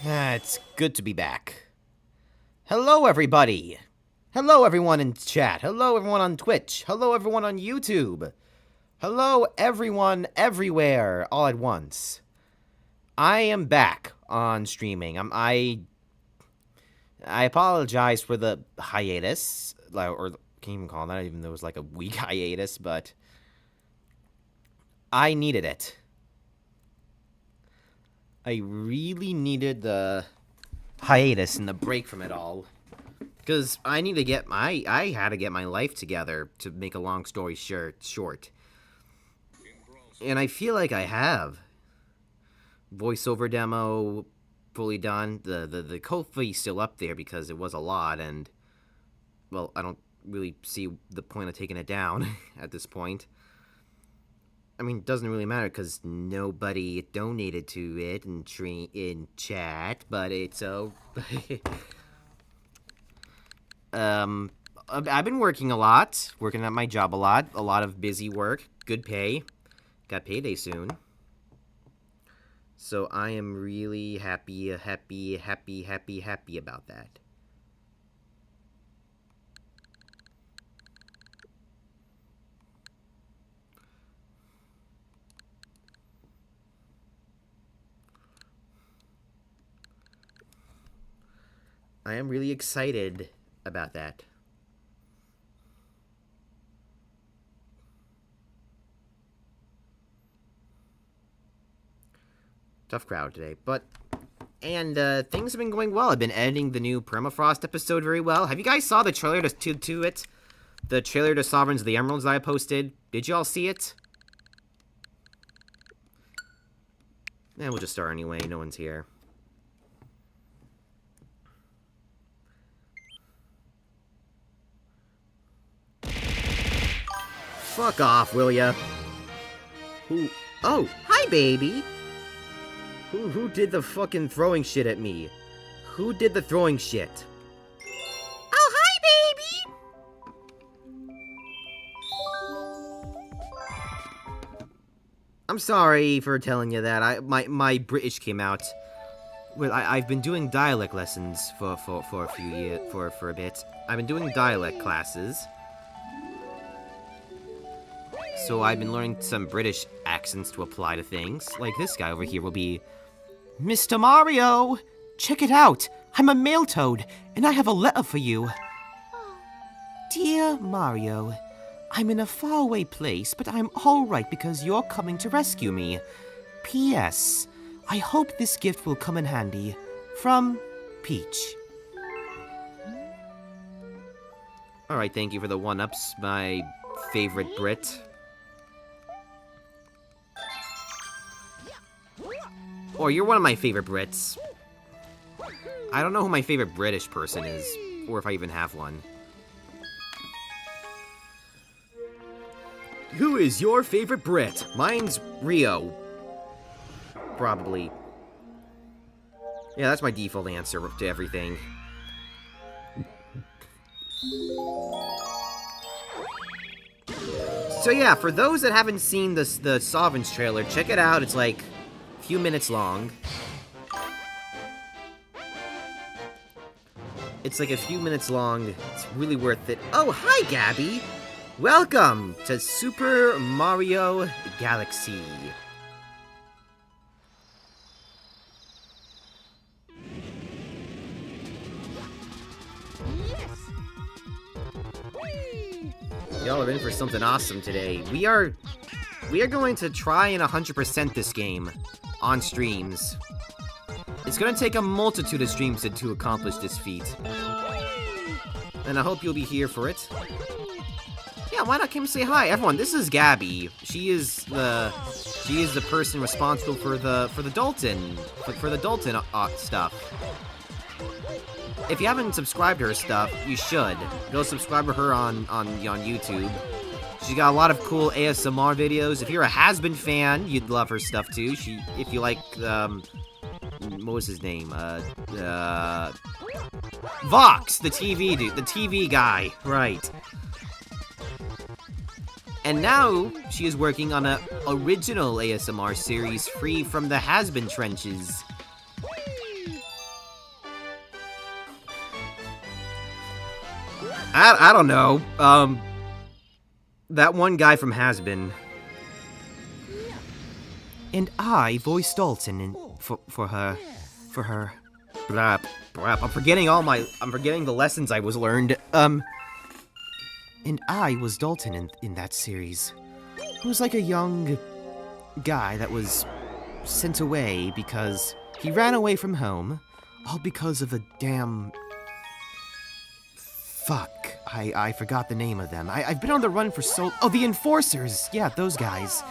It's good to be back. Hello, everybody. Hello, everyone in chat. Hello, everyone on Twitch. Hello, everyone on YouTube. Hello, everyone everywhere, all at once. I am back on streaming. I apologize for the hiatus, or can't even call it that, even though it was like a week hiatus, but I needed it. I really needed the hiatus and the break from it all. Because I need to get I had to get my life together, to make a long story short. And I feel like I have. Voiceover demo fully done. The Ko-fi's still up there because it was a lot, and well, I don't really see the point of taking it down at this point. I mean, it doesn't really matter because nobody donated to it in chat, but it's so. I've been working a lot, working at my job a lot of busy work, good pay, got payday soon. So I am really happy about that. I am really excited about that. Tough crowd today, but things have been going well. I've been editing the new Permafrost episode very well. Have you guys saw the trailer to it? The trailer to Sovereigns of the Emeralds that I posted? Did you all see it? We'll just start anyway. No one's here. Fuck off, will ya? Who? Oh, hi, baby! Who did the fucking throwing shit at me? Who did the throwing shit? Oh, hi, baby! I'm sorry for telling you that. My British came out. Well, I've been doing dialect lessons for a few years, for a bit. I've been doing dialect classes. So I've been learning some British accents to apply to things. Like this guy over here will be, Mr. Mario! Check it out! I'm a mail toad, and I have a letter for you. Dear Mario, I'm in a faraway place, but I'm alright because you're coming to rescue me. P.S. I hope this gift will come in handy. From Peach. Alright, thank you for the one-ups, my favorite Brit. Or you're one of my favorite Brits. I don't know who my favorite British person is, or if I even have one. Who is your favorite Brit? Mine's Rio. Probably. Yeah, that's my default answer to everything. So yeah, for those that haven't seen the Sovereigns trailer, check it out. It's like few minutes long. It's like a few minutes long. It's really worth it. Oh, hi, Gabby! Welcome to Super Mario Galaxy. Y'all are in for something awesome today. We are going to try and 100% this game on streams. It's gonna take a multitude of streams to accomplish this feat. And I hope you'll be here for it. Yeah, why not come say hi? Everyone, this is Gabby. She is the person responsible for the Dalton stuff. If you haven't subscribed to her stuff, you should. Go subscribe to her on YouTube. She's got a lot of cool ASMR videos. If you're a Has-Been fan, you'd love her stuff too. If you like, what was his name? Vox, the TV dude, the TV guy, right. And now, she is working on an original ASMR series free from the Has-Been trenches. I don't know. That one guy from Has-Been. And I voiced Dalton for her. Blah, blah. I'm forgetting the lessons I was learned. And I was Dalton in that series. Who was like a young guy that was sent away because he ran away from home, all because of a damn... Fuck. I forgot the name of them. I've been on the run for so... Oh, the Enforcers! Yeah, those guys.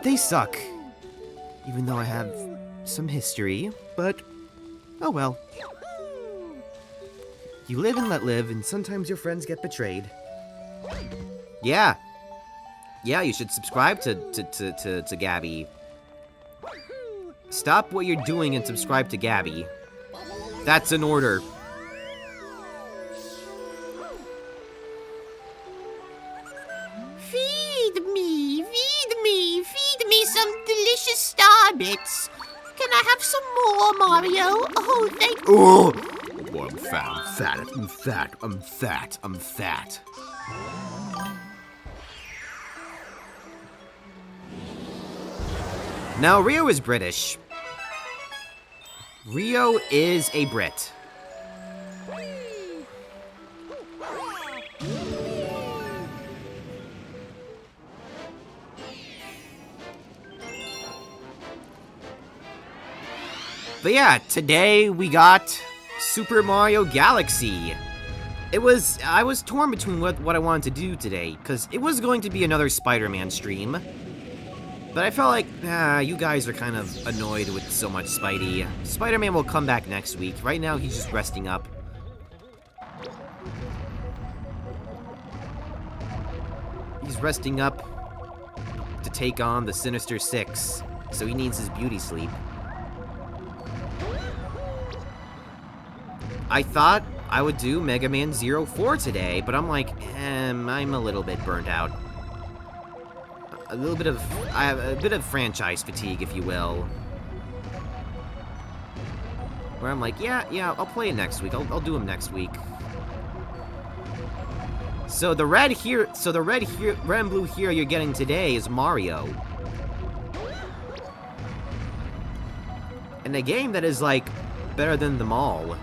They suck. Even though I have some history, but... Oh well. You live and let live, and sometimes your friends get betrayed. Yeah. Yeah, you should subscribe to Gabby. Stop what you're doing and subscribe to Gabby. That's an order. Feed me some delicious Starbits. Can I have some more, Mario? Oh, thank you. Oh, I'm fat. Now, Rio is British. Rio is a Brit. But yeah, today we got Super Mario Galaxy. I was torn between what I wanted to do today, because it was going to be another Spider-Man stream. But I felt like, you guys are kind of annoyed with so much Spidey. Spider-Man will come back next week. Right now, he's just resting up. He's resting up to take on the Sinister Six, so he needs his beauty sleep. I thought I would do Mega Man 04 today, but I'm like, I'm a little bit burnt out. I have a bit of franchise fatigue, if you will. Where I'm like, yeah, I'll play it next week. I'll do them next week. So the red and blue hero you're getting today is Mario. And a game that is like better than them all.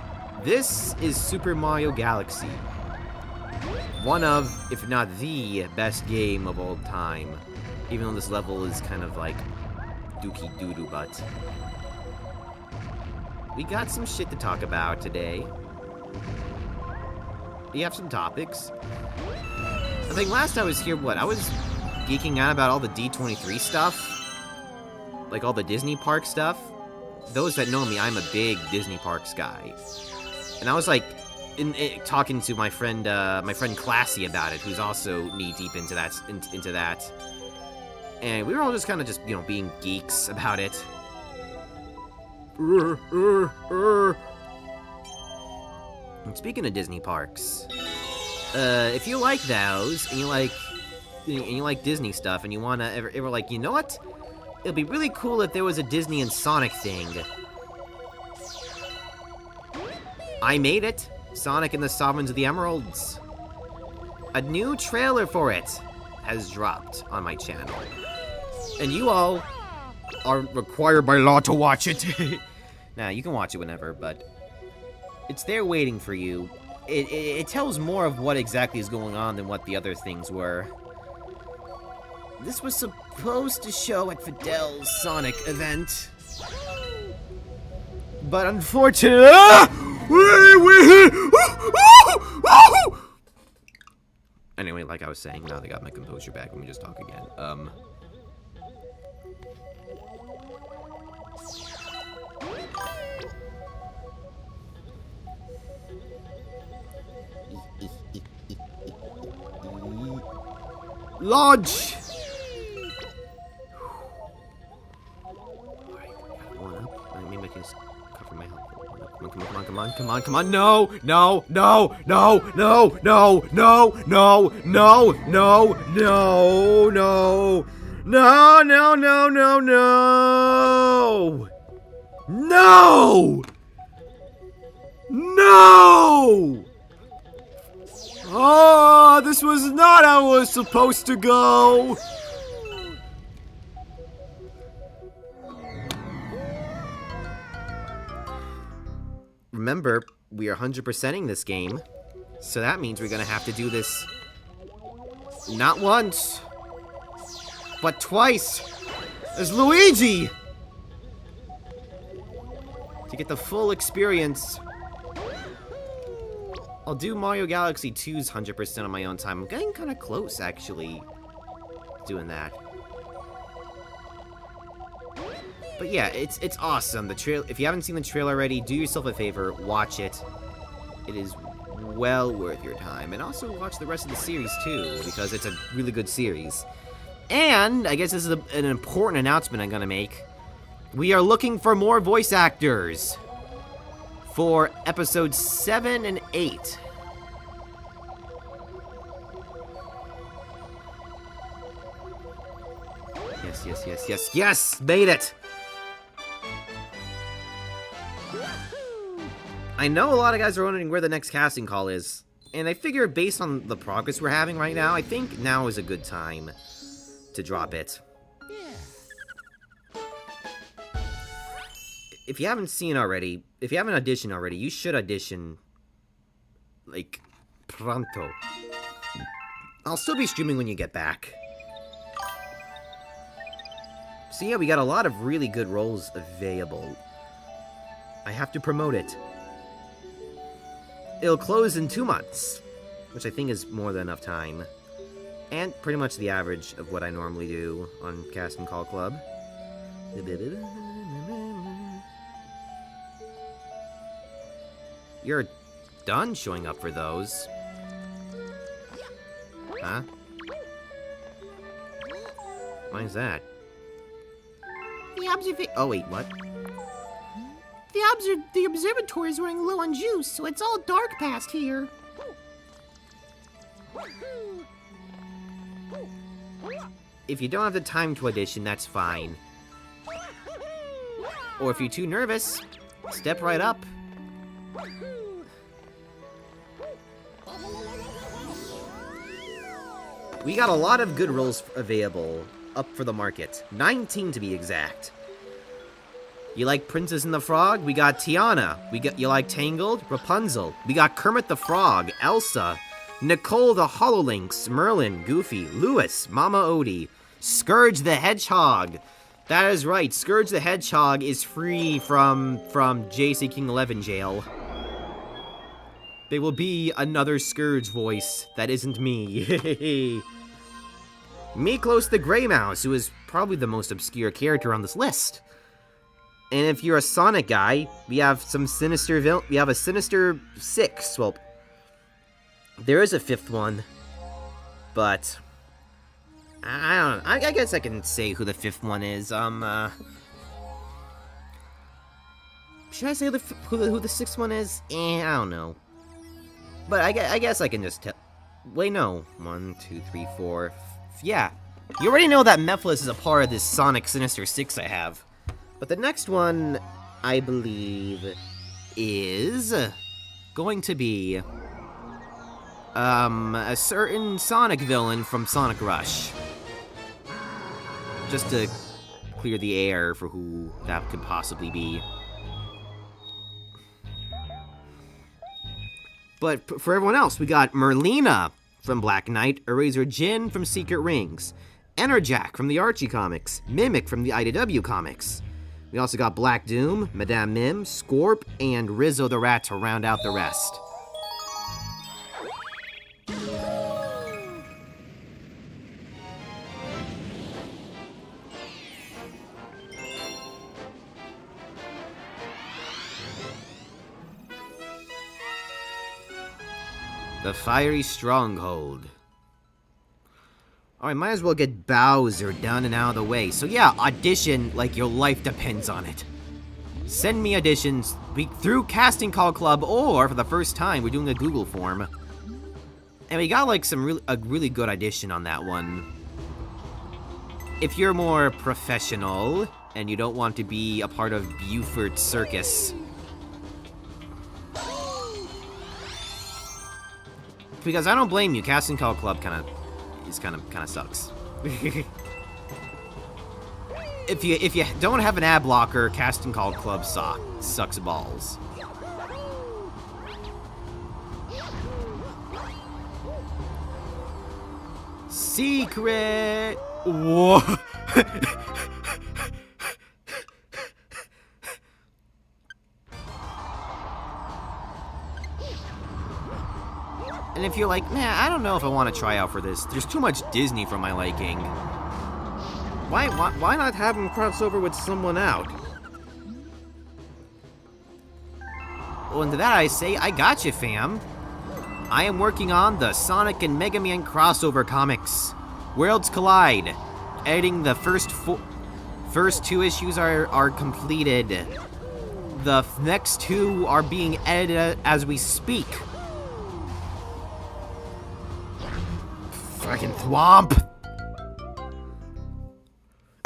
This is Super Mario Galaxy. One of, if not the best game of all time. Even though this level is kind of like dookie doo-doo butt. We got some shit to talk about today. We have some topics. I think last I was here, I was geeking out about all the D23 stuff. Like all the Disney park stuff. Those that know me, I'm a big Disney parks guy. And I was like, talking to my friend Classy about it, who's also knee-deep into that. And we were all just kind of just, being geeks about it. And speaking of Disney parks, if you like those, and you like Disney stuff, and you wanna ever like, you know what? It'd be really cool if there was a Disney and Sonic thing. I made it. Sonic and the Sovereigns of the Emeralds. A new trailer for it has dropped on my channel. And you all are required by law to watch it. Nah, you can watch it whenever, but it's there waiting for you. It tells more of what exactly is going on than what the other things were. This was supposed to show at Fidel's Sonic event. But unfortunately... Anyway, like I was saying, now they got my composure back. Let me just talk again. Lodge! Maybe I can just cover my health. Come on. No! No! This was not how it was supposed to go! Remember, we are 100%ing this game, so that means we're gonna have to do this not once, but twice as Luigi! To get the full experience. I'll do Mario Galaxy 2's 100% on my own time. I'm getting kind of close, actually, doing that. But yeah, it's awesome. If you haven't seen the trailer already, do yourself a favor, watch it. It is well worth your time. And also watch the rest of the series, too, because it's a really good series. And, I guess this is an important announcement I'm gonna make. We are looking for more voice actors for episodes 7 and 8. Yes! Made it! I know a lot of guys are wondering where the next casting call is, and I figure based on the progress we're having right now, I think now is a good time to drop it. If you haven't auditioned already, you should audition, like, pronto. I'll still be streaming when you get back. So yeah, we got a lot of really good roles available. I have to promote it. It'll close in 2 months, which I think is more than enough time. And pretty much the average of what I normally do on Casting Call Club. You're done showing up for those. Huh? Why is that? Oh wait, what? The observatory is running low on juice, so it's all dark past here. If you don't have the time to audition, that's fine. Or if you're too nervous, step right up. We got a lot of good roles available up for the market. 19 to be exact. You like Princess and the Frog? We got Tiana. You like Tangled? Rapunzel. We got Kermit the Frog, Elsa, Nicole the Hololynx, Merlin, Goofy, Lewis, Mama Odie, Scourge the Hedgehog. That is right, Scourge the Hedgehog is free from JC King 11 jail. There will be another Scourge voice that isn't me. Miklos the Grey Mouse, who is probably the most obscure character on this list. And if you're a Sonic guy, we have some sinister we have a Sinister 6. Well, there is a 5th one, but I don't know. I guess I can say who the 5th one is. Should I say who the 6th one is? I don't know. But I guess I can just tell. Wait, no. 1, 2, 3, 4. Yeah. You already know that Mephiles is a part of this Sonic Sinister 6 I have. But the next one, I believe, is going to be a certain Sonic villain from Sonic Rush. Just to clear the air for who that could possibly be. But for everyone else, we got Merlina from Black Knight, Eraser Jin from Secret Rings, Enerjack from the Archie comics, Mimic from the IDW comics. We also got Black Doom, Madame Mim, Scorp, and Rizzo the Rat to round out the rest. The Fiery Stronghold. Alright, might as well get Bowser done and out of the way. So yeah, audition like your life depends on it. Send me auditions through Casting Call Club, or for the first time, we're doing a Google form. And we got like a really good audition on that one. If you're more professional and you don't want to be a part of Buford Circus, because I don't blame you. Casting Call Club kind of sucks. If you don't have an ad blocker, Casting Call Club sucks balls. Secret. Whoa. And if you're like, man, I don't know if I want to try out for this. There's too much Disney for my liking. Why not have him cross over with someone out? Well, and to that I say, I got you, fam. I am working on the Sonic and Mega Man crossover comics. Worlds Collide. Editing the first 2 issues are completed. The next 2 are being edited as we speak. Fucking thwomp.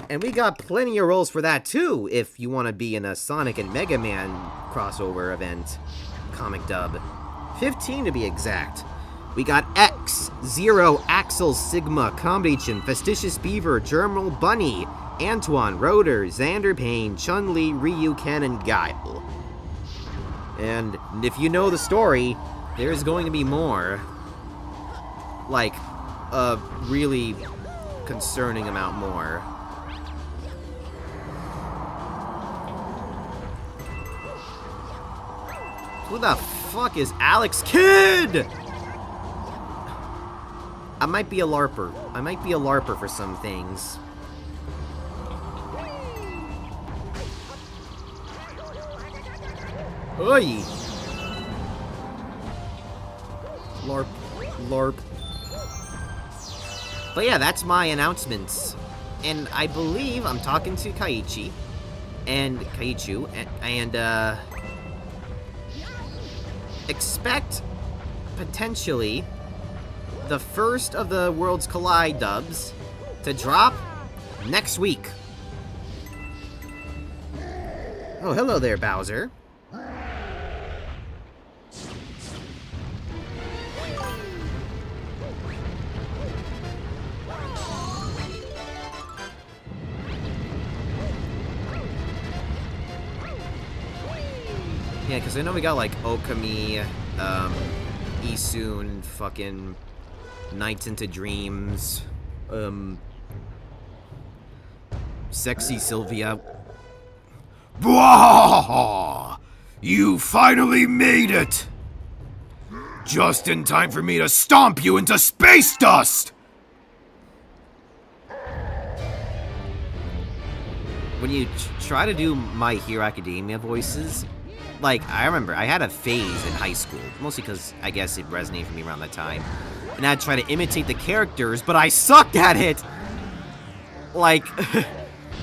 And we got plenty of roles for that too, if you want to be in a Sonic and Mega Man crossover event. Comic dub. 15 to be exact. We got X, Zero, Axel, Sigma, Combination, Festitious Beaver, Germinal Bunny, Antoine, Rotor, Xander Payne, Chun-Li, Ryu, Ken, and Guile. And if you know the story, there's going to be more. Like, a really concerning amount more. Who the fuck is Alex Kidd? I might be a LARPer. I might be a LARPer for some things. Oi! LARP. But yeah, that's my announcements. And I believe I'm talking to Kaiichu, and expect, potentially, the first of the Worlds Collide dubs to drop next week. Oh, hello there, Bowser. Yeah, because I know we got, like, Okami, Isun, fucking Nights into Dreams, Sexy Sylvia. Bwah! You finally made it! Just in time for me to stomp you into space dust! When you try to do My Hero Academia voices, like, I remember, I had a phase in high school, mostly because I guess it resonated for me around that time, and I'd try to imitate the characters, but I sucked at it! Like,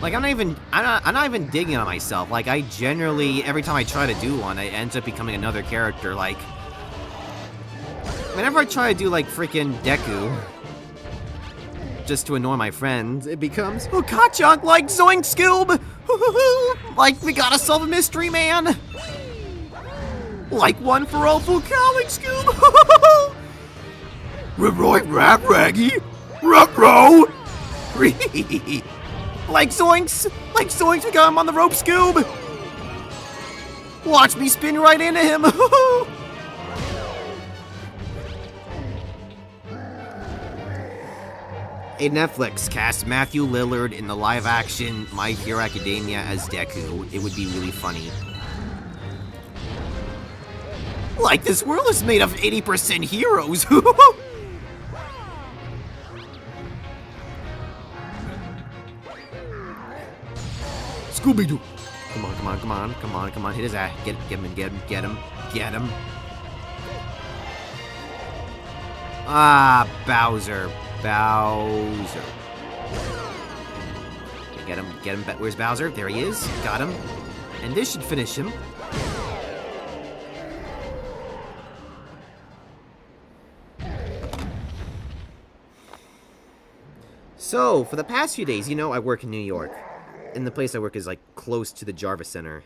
I'm not even digging on myself. Like, I generally, every time I try to do one, I end up becoming another character. Like, whenever I try to do, like, freaking Deku, just to annoy my friends, it becomes, oh, Kachuk, like, Zoink Scoob! Like, we gotta solve a mystery, man! Like, one for all full cowling Scoob! Roy Rap Raggy! Ruh-roh! Like Zoinks! Like Zoinks, we got him on the rope, Scoob! Watch me spin right into him! A Netflix cast Matthew Lillard in the live-action My Hero Academia as Deku. It would be really funny. Like, this world is made of 80% heroes! Scooby-Doo! Come on, hit his ass. Get him. Ah, Bowser. Get him. Where's Bowser? There he is. Got him. And this should finish him. So, for the past few days, you know, I work in New York. And the place I work is, like, close to the Jarvis Center.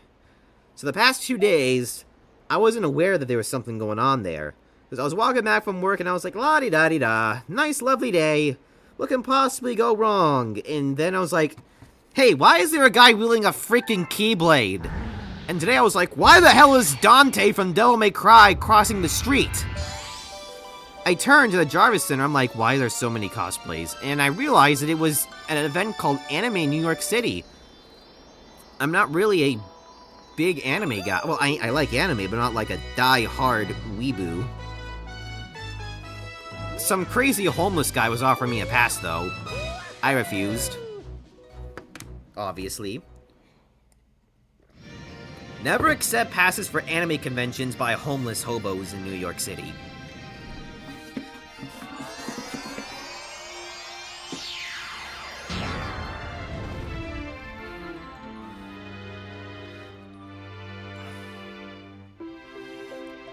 So the past few days, I wasn't aware that there was something going on there. Because I was walking back from work and I was like, la-di-da-di-da, nice lovely day. What can possibly go wrong? And then I was like, hey, why is there a guy wielding a freaking Keyblade? And today I was like, why the hell is Dante from Devil May Cry crossing the street? I turned to the Jarvis Center, I'm like, why are there so many cosplays? And I realized that it was an event called Anime New York City. I'm not really a big anime guy. Well, I like anime, but not like a die-hard weeboo. Some crazy homeless guy was offering me a pass, though. I refused. Obviously. Never accept passes for anime conventions by homeless hobos in New York City.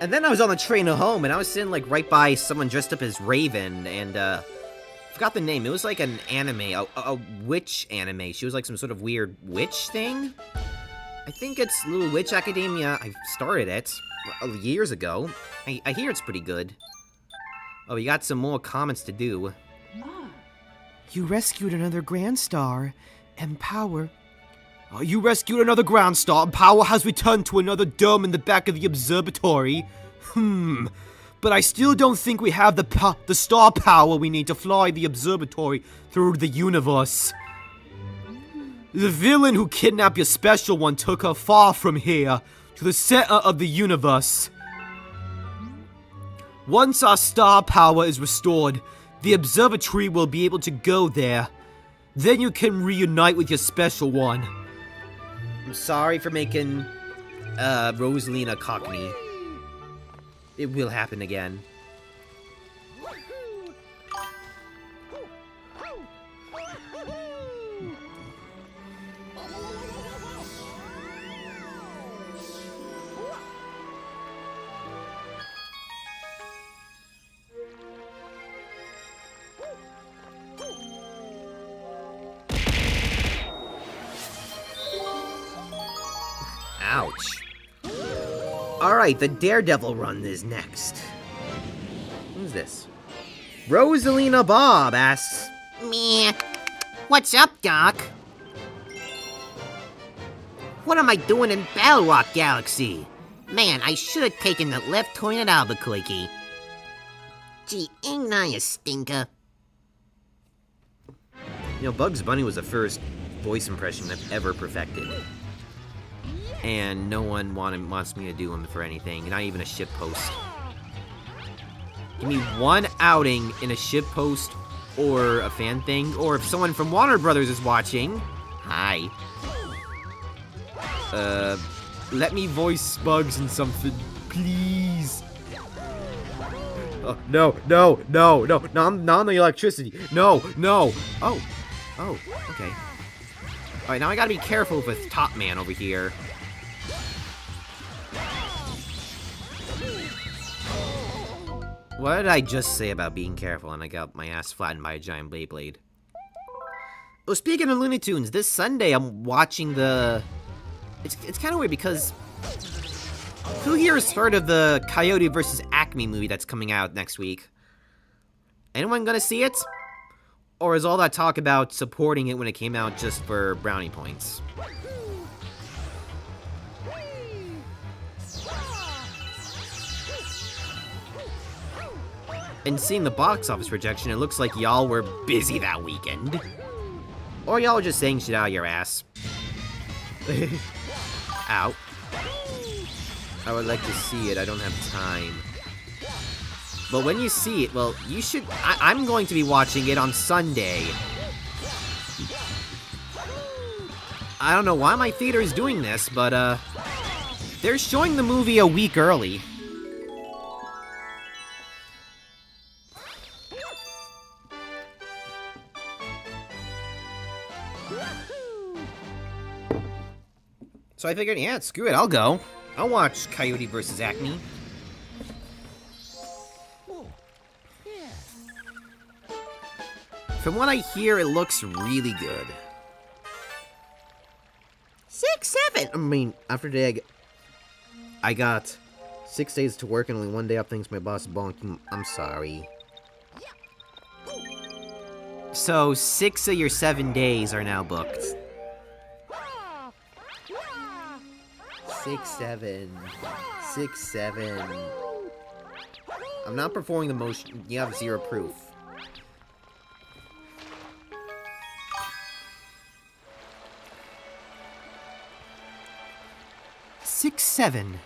And then I was on the train home, and I was sitting, like, right by someone dressed up as Raven, and, forgot the name. It was, like, an anime, a witch anime. She was, like, some sort of weird witch thing? I think it's Little Witch Academia. I started it years ago. I hear it's pretty good. Oh, we got some more comments to do. You rescued another Grand Star, and power... Oh, you rescued another Grand Star, and power has returned to another dome in the back of the observatory. But I still don't think we have the star power we need to fly the observatory through the universe. The villain who kidnapped your special one took her far from here, to the center of the universe. Once our star power is restored, the observatory will be able to go there. Then you can reunite with your special one. I'm sorry for making, Rosalina Cockney. It will happen again. Ouch. Alright, the Daredevil run is next. Who's this? Rosalina Bob asks... Meh. What's up, Doc? What am I doing in Battle Rock Galaxy? Man, I should have taken the left turn at Albuquerque. Gee, ain't I a stinker? You know, Bugs Bunny was the first voice impression I've ever perfected. And no one wants me to do him for anything, not even a shitpost. Give me one outing in a shitpost or a fan thing, or if someone from Warner Brothers is watching, hi. Let me voice Bugs in something, please. Oh, no, not on the electricity. No. Oh, okay. Alright, now I gotta be careful with Top Man over here. What did I just say about being careful and I got my ass flattened by a giant Beyblade? Oh, speaking of Looney Tunes, this Sunday I'm watching the... It's kind of weird because... Who here has heard of the Coyote vs. Acme movie that's coming out next week? Anyone gonna see it? Or is all that talk about supporting it when it came out just for brownie points? And seeing the box office projection, it looks like y'all were busy that weekend. Or y'all just saying shit out of your ass. Ow. I would like to see it, I don't have time. But when you see it, well, you should... I'm going to be watching it on Sunday. I don't know why my theater is doing this, but, they're showing the movie a week early. So I figured, yeah, screw it, I'll go. I'll watch Coyote vs. Acme. From what I hear, it looks really good. 6, 7. I mean, after today, I got 6 days to work and only 1 day off thanks to my boss bonking. I'm sorry. So, 6 of your 7 days are now booked. 6, 7. 6, 7. I'm not performing the motion. You have 0 proof. Six, 7.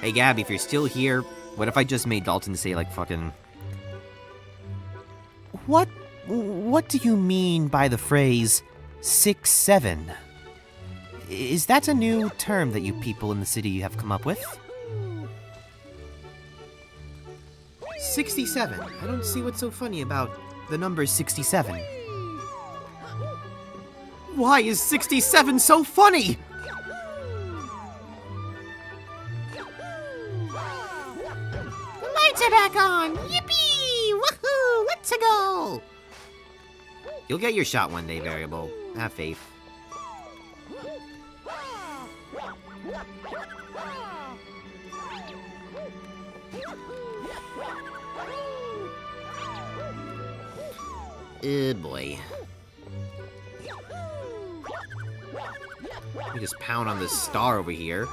Hey, Gabby, if you're still here, what if I just made Dalton say, like, fucking... What do you mean by the phrase 6, 7? Is that a new term that you people in the city have come up with? 67. I don't see what's so funny about the number 67. Why is 67 so funny? Lights are back on! Yippee! Woohoo! Let's go! You'll get your shot one day, Variable. Have faith. Boy. Let me just pound on this star over here.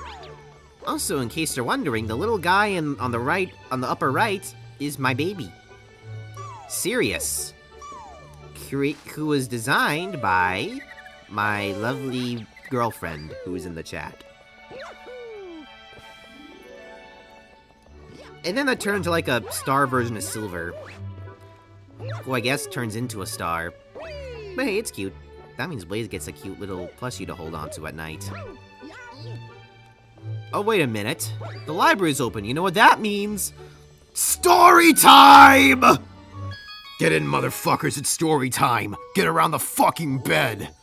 Also, in case you're wondering, the little guy on the upper right, is my baby. Sirius. Who was designed by my lovely girlfriend who is in the chat. And then that turned into like a star version of Silver. Who I guess turns into a star. But hey, it's cute. That means Blaze gets a cute little plushie to hold on to at night. Oh, wait a minute. The library's open. You know what that means? Story time! Get in, motherfuckers, it's story time. Get around the fucking bed.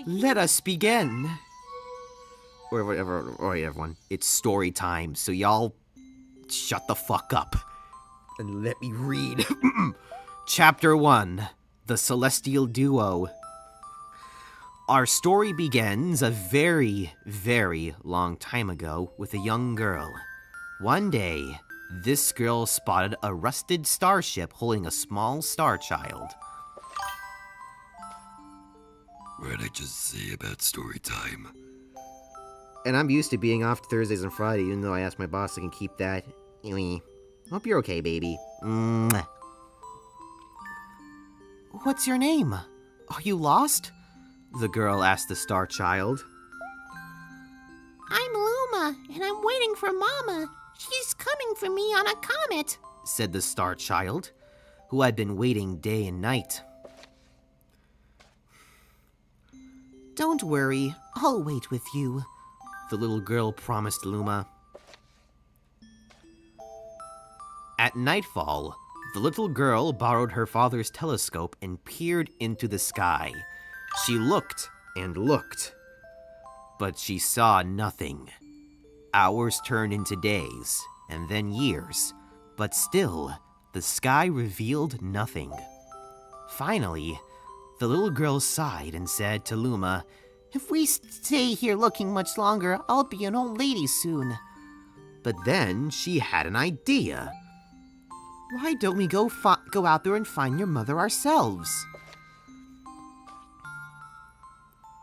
Let us begin. Or whatever, alright everyone. It's story time, so y'all shut the fuck up. And let me read. Chapter 1. The Celestial Duo. Our story begins a very, very long time ago with a young girl. One day, this girl spotted a rusted starship holding a small star child. What did I just say about story time? And I'm used to being off Thursdays and Fridays, even though I asked my boss I can keep that. Hope you're okay, baby. Mwah. What's your name? Are you lost? The girl asked the star child. I'm Luma, and I'm waiting for Mama. She's coming for me on a comet, said the star child, who had been waiting day and night. Don't worry, I'll wait with you, the little girl promised Luma. At nightfall, the little girl borrowed her father's telescope and peered into the sky. She looked and looked, but she saw nothing. Hours turned into days, and then years, but still, the sky revealed nothing. Finally, the little girl sighed and said to Luma, If we stay here looking much longer, I'll be an old lady soon. But then she had an idea. Why don't we go out there and find your mother ourselves?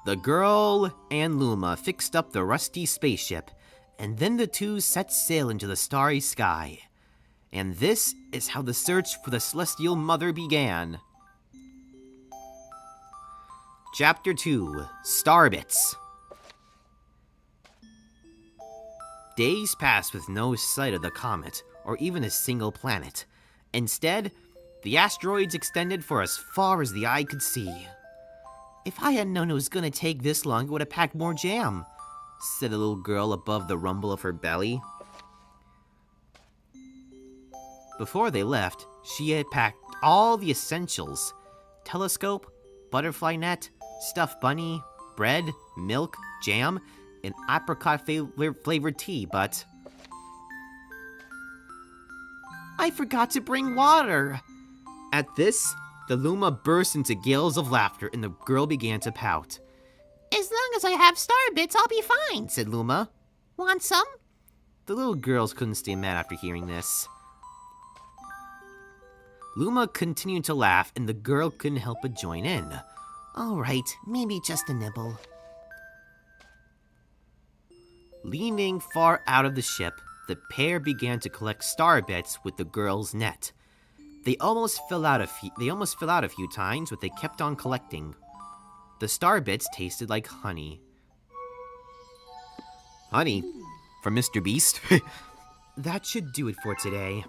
The girl and Luma fixed up the rusty spaceship, and then the two set sail into the starry sky. And this is how the search for the Celestial Mother began. Chapter 2, Starbits. Days passed with no sight of the comet, or even a single planet. Instead, the asteroids extended for as far as the eye could see. If I had known it was gonna take this long, I would have packed more jam, said a little girl above the rumble of her belly. Before they left, she had packed all the essentials: telescope, butterfly net, stuffed bunny, bread, milk, jam, and apricot flavored tea, but I forgot to bring water. At this, the Luma burst into gales of laughter and the girl began to pout. long as I have star bits, I'll be fine, said Luma. Want some? The little girls couldn't stay mad after hearing this. Luma continued to laugh, and the girl couldn't help but join in. All right, maybe just a nibble. Leaning far out of the ship, the pair began to collect star bits with the girl's net. They almost fell out a few times, but they kept on collecting. The star bits tasted like honey. Honey? From Mr. Beast? That should do it for today.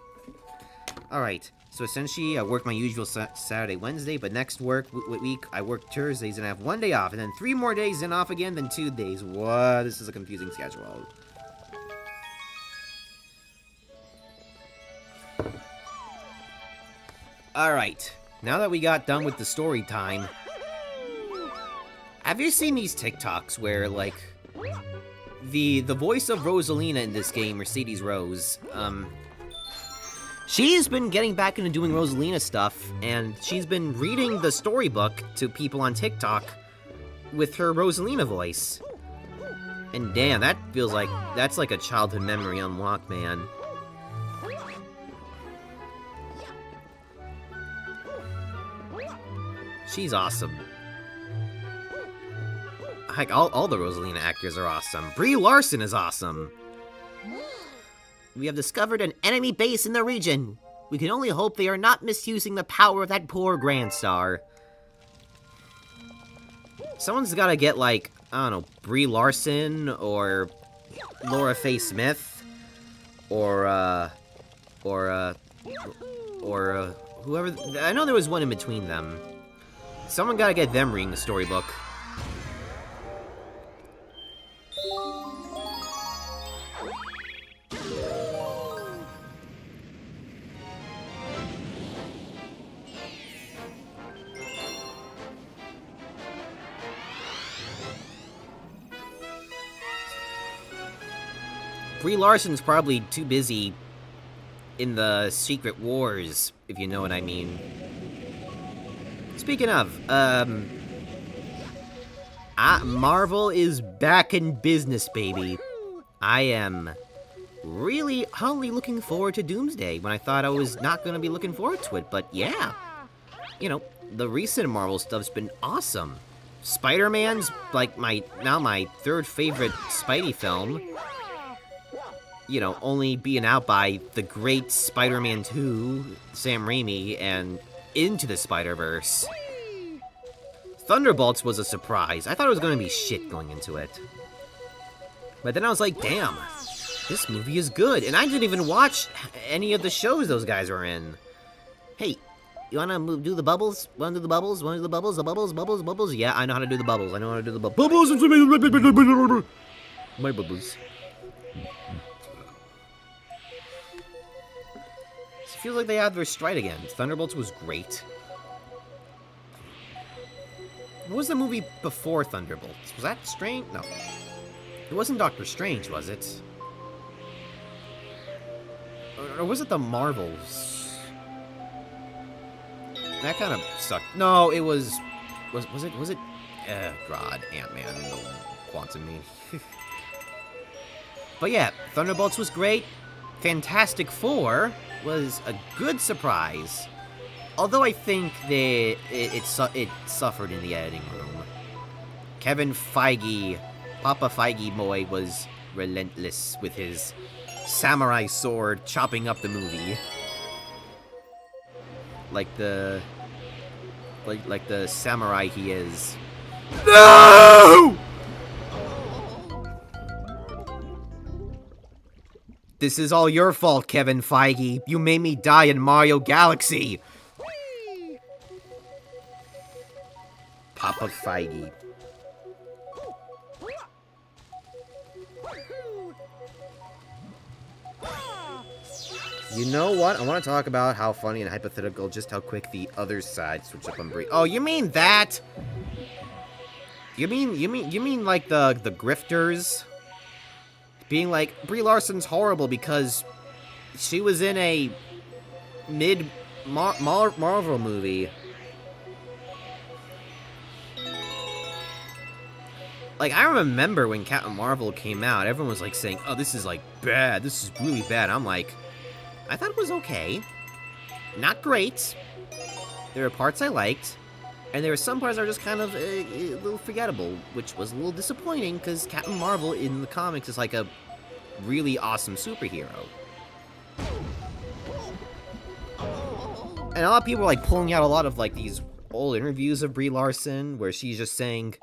Alright, so essentially I work my usual Saturday, Wednesday, but next week I work Thursdays and I have 1 day off, and then 3 more days, then off again, then 2 days. What? This is a confusing schedule. Alright, now that we got done with the story time, have you seen these TikToks where, like, the voice of Rosalina in this game, Mercedes Rose, she's been getting back into doing Rosalina stuff, and she's been reading the storybook to people on TikTok with her Rosalina voice. And damn, that feels like, that's like a childhood memory unlocked, man. She's awesome. Heck, all the Rosalina actors are awesome. Brie Larson is awesome. We have discovered an enemy base in the region. We can only hope they are not misusing the power of that poor Grand Star. Someone's gotta get, like, I don't know, Brie Larson, or Laura Faye Smith, or whoever. I know there was one in between them. Someone gotta get them reading the storybook. Brie Larson's probably too busy in the Secret Wars, if you know what I mean. Speaking of, Marvel is back in business, baby. I am really humbly looking forward to Doomsday when I thought I was not going to be looking forward to it, but yeah. You know, the recent Marvel stuff's been awesome. Spider-Man's, like, my third favorite Spidey film. You know, only being out by the great Spider-Man 2, Sam Raimi, and Into the Spider-Verse. Thunderbolts was a surprise. I thought it was going to be shit going into it. But then I was like, damn, this movie is good. And I didn't even watch any of the shows those guys were in. Hey, you want to do the bubbles? Want to do the bubbles? Want to do the bubbles? The bubbles, bubbles, bubbles? Yeah, I know how to do the bubbles. I know how to do the bubbles. My bubbles. It feels like they had their stride again. Thunderbolts was great. What was the movie before Thunderbolts? Was that Strange? No. It wasn't Doctor Strange, was it? Or was it the Marvels? That kind of sucked. No, it was... Was it... God, Ant-Man, the Quantum Me. But yeah, Thunderbolts was great. Fantastic Four was a good surprise. Although I think that it suffered in the editing room. Kevin Feige, Papa Feige boy, was relentless with his samurai sword chopping up the movie. Like the samurai he is. No! This is all your fault, Kevin Feige. You made me die in Mario Galaxy. Papa Feige. You know what? I want to talk about how funny and hypothetical just how quick the other side switched up on Brie. Oh, you mean that? You mean like the grifters? Being like, Brie Larson's horrible because she was in a mid-Marvel movie. Like, I remember when Captain Marvel came out, everyone was, like, saying, oh, this is, like, bad. This is really bad. I'm like, I thought it was okay. Not great. There were parts I liked. And there were some parts that were just kind of a little forgettable, which was a little disappointing, because Captain Marvel in the comics is, like, a really awesome superhero. And a lot of people are, like, pulling out a lot of, like, these old interviews of Brie Larson, where she's just saying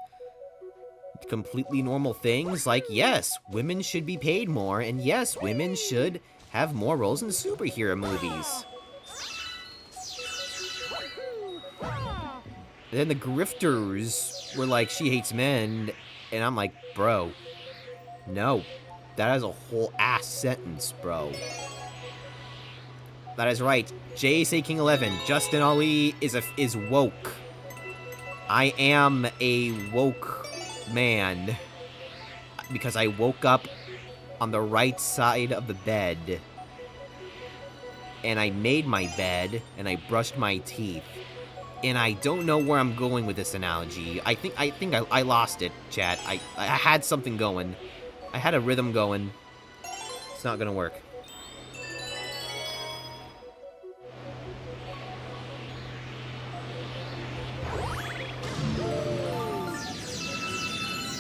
completely normal things, like, yes, women should be paid more, and yes, women should have more roles in superhero movies. And then the grifters were like, she hates men, and I'm like, bro, no, that is a whole ass sentence, bro. That is right. JSA King 11, Justin Ali is woke. I am a woke man because I woke up on the right side of the bed, and I made my bed, and I brushed my teeth. And I don't know where I'm going with this analogy. I think I lost it, chat. I had something going. I had a rhythm going. It's not gonna work.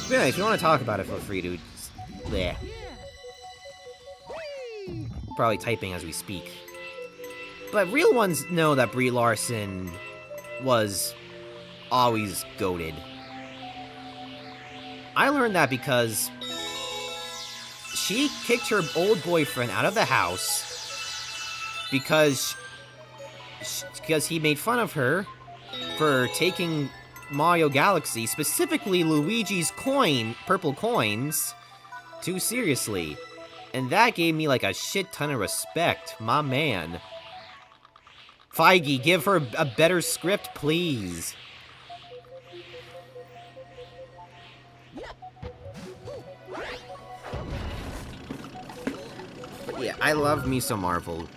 Yeah, if you want to talk about it, feel free to. Bleh. Probably typing as we speak. But real ones know that Brie Larson was always goated. I learned that because she kicked her old boyfriend out of the house because he made fun of her for taking Mario Galaxy, specifically Luigi's purple coins, too seriously. And that gave me like a shit ton of respect, my man. Feige, give her a better script, please. But yeah, I love me some Marvel.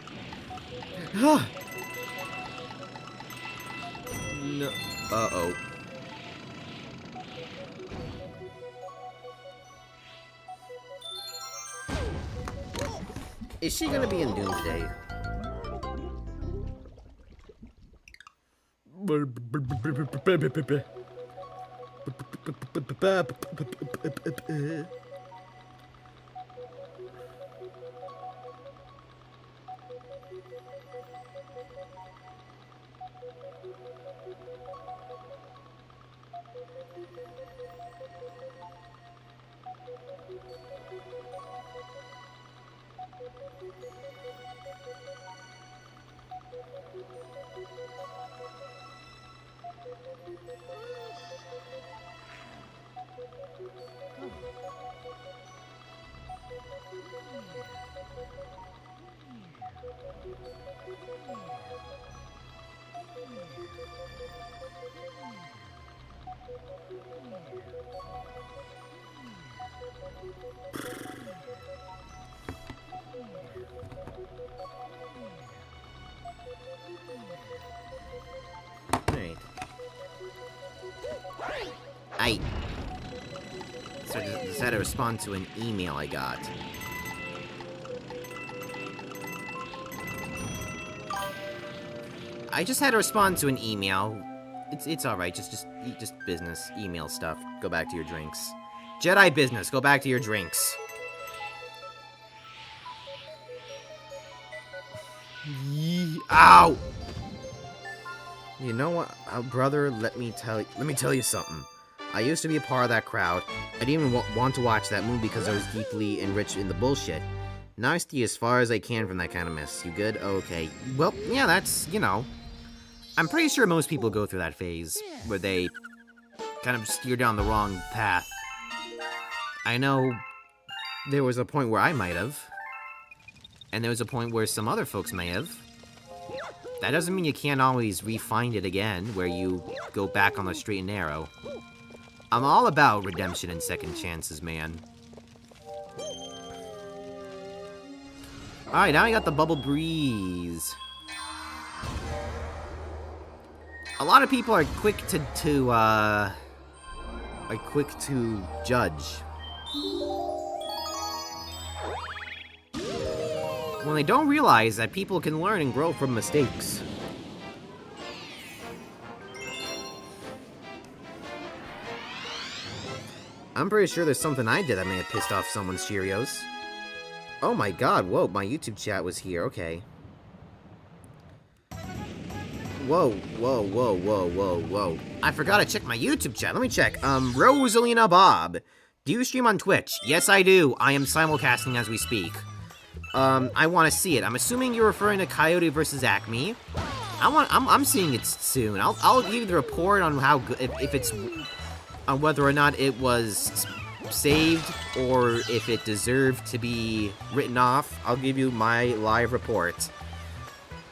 No. Uh-oh. Is she gonna be in Doomsday? So I just had to respond to an email I got. I just had to respond to an email. It's alright, just business, email stuff. Go back to your drinks. Jedi business, go back to your drinks. Ow! You know what, brother, let me tell you something. I used to be a part of that crowd. I didn't even want to watch that movie because I was deeply enriched in the bullshit. Now I steer as far as I can from that kind of mess. You good? Okay. Well, yeah, that's, you know. I'm pretty sure most people go through that phase where they kind of steer down the wrong path. I know there was a point where I might have. And there was a point where some other folks may have. That doesn't mean you can't always re-find it again, where you go back on the straight and narrow. I'm all about redemption and second chances, man. Alright, now we got the Bubble Breeze. A lot of people are quick to are quick to judge. When they don't realize that people can learn and grow from mistakes. I'm pretty sure there's something I did that may have pissed off someone's Cheerios. Oh my god, whoa, my YouTube chat was here, okay. Whoa, whoa, whoa, whoa, whoa, whoa. I forgot to check my YouTube chat. Let me check. Rosalina Bob. Do you stream on Twitch? Yes, I do. I am simulcasting as we speak. I want to see it. I'm assuming you're referring to Coyote versus Acme. I'm seeing it soon. I'll give you the report on how good, if it's, on whether or not it was saved or if it deserved to be written off. I'll give you my live report.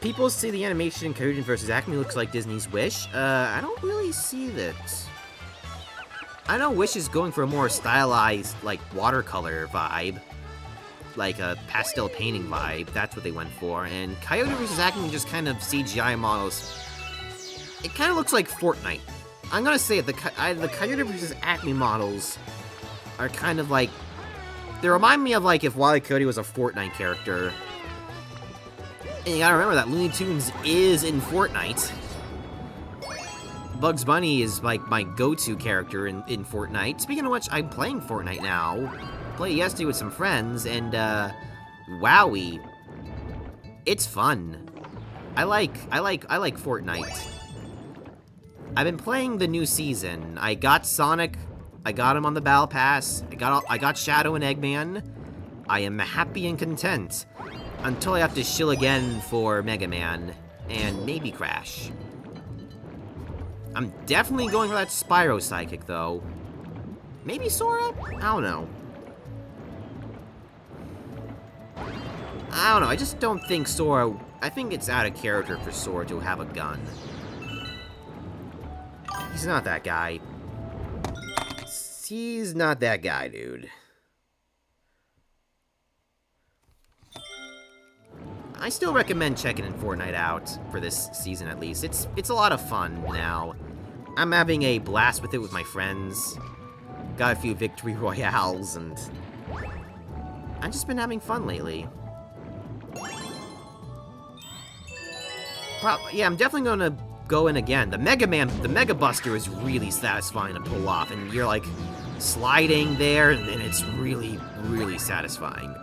People say the animation in Coyote vs. Acme looks like Disney's Wish. I don't really see that. I know Wish is going for a more stylized, like, watercolor vibe. Like a pastel painting vibe. That's what they went for. And Coyote vs. Acme just kind of CGI models. It kind of looks like Fortnite. I'm gonna say it, the Coyote vs. Acme models are kind of like... They remind me of, like, if Wile E. Coyote was a Fortnite character. And you gotta remember that Looney Tunes is in Fortnite. Bugs Bunny is, like, my go-to character in Fortnite. Speaking of which, I'm playing Fortnite now. Played yesterday with some friends, and, wowie. It's fun. I like Fortnite. I've been playing the new season. I got Sonic. I got him on the Battle Pass. I got Shadow and Eggman. I am happy and content. Until I have to shill again for Mega Man. And maybe Crash. I'm definitely going for that Spyro Psychic, though. Maybe Sora? I don't know. I don't know, I just don't think Sora... I think it's out of character for Sora to have a gun. He's not that guy. He's not that guy, dude. I still recommend checking in Fortnite out for this season at least. It's a lot of fun now. I'm having a blast with it with my friends. Got a few victory royales and I've just been having fun lately. Yeah, I'm definitely gonna go in again. The Mega Buster is really satisfying to pull off, and you're like sliding there, and then it's really, really satisfying.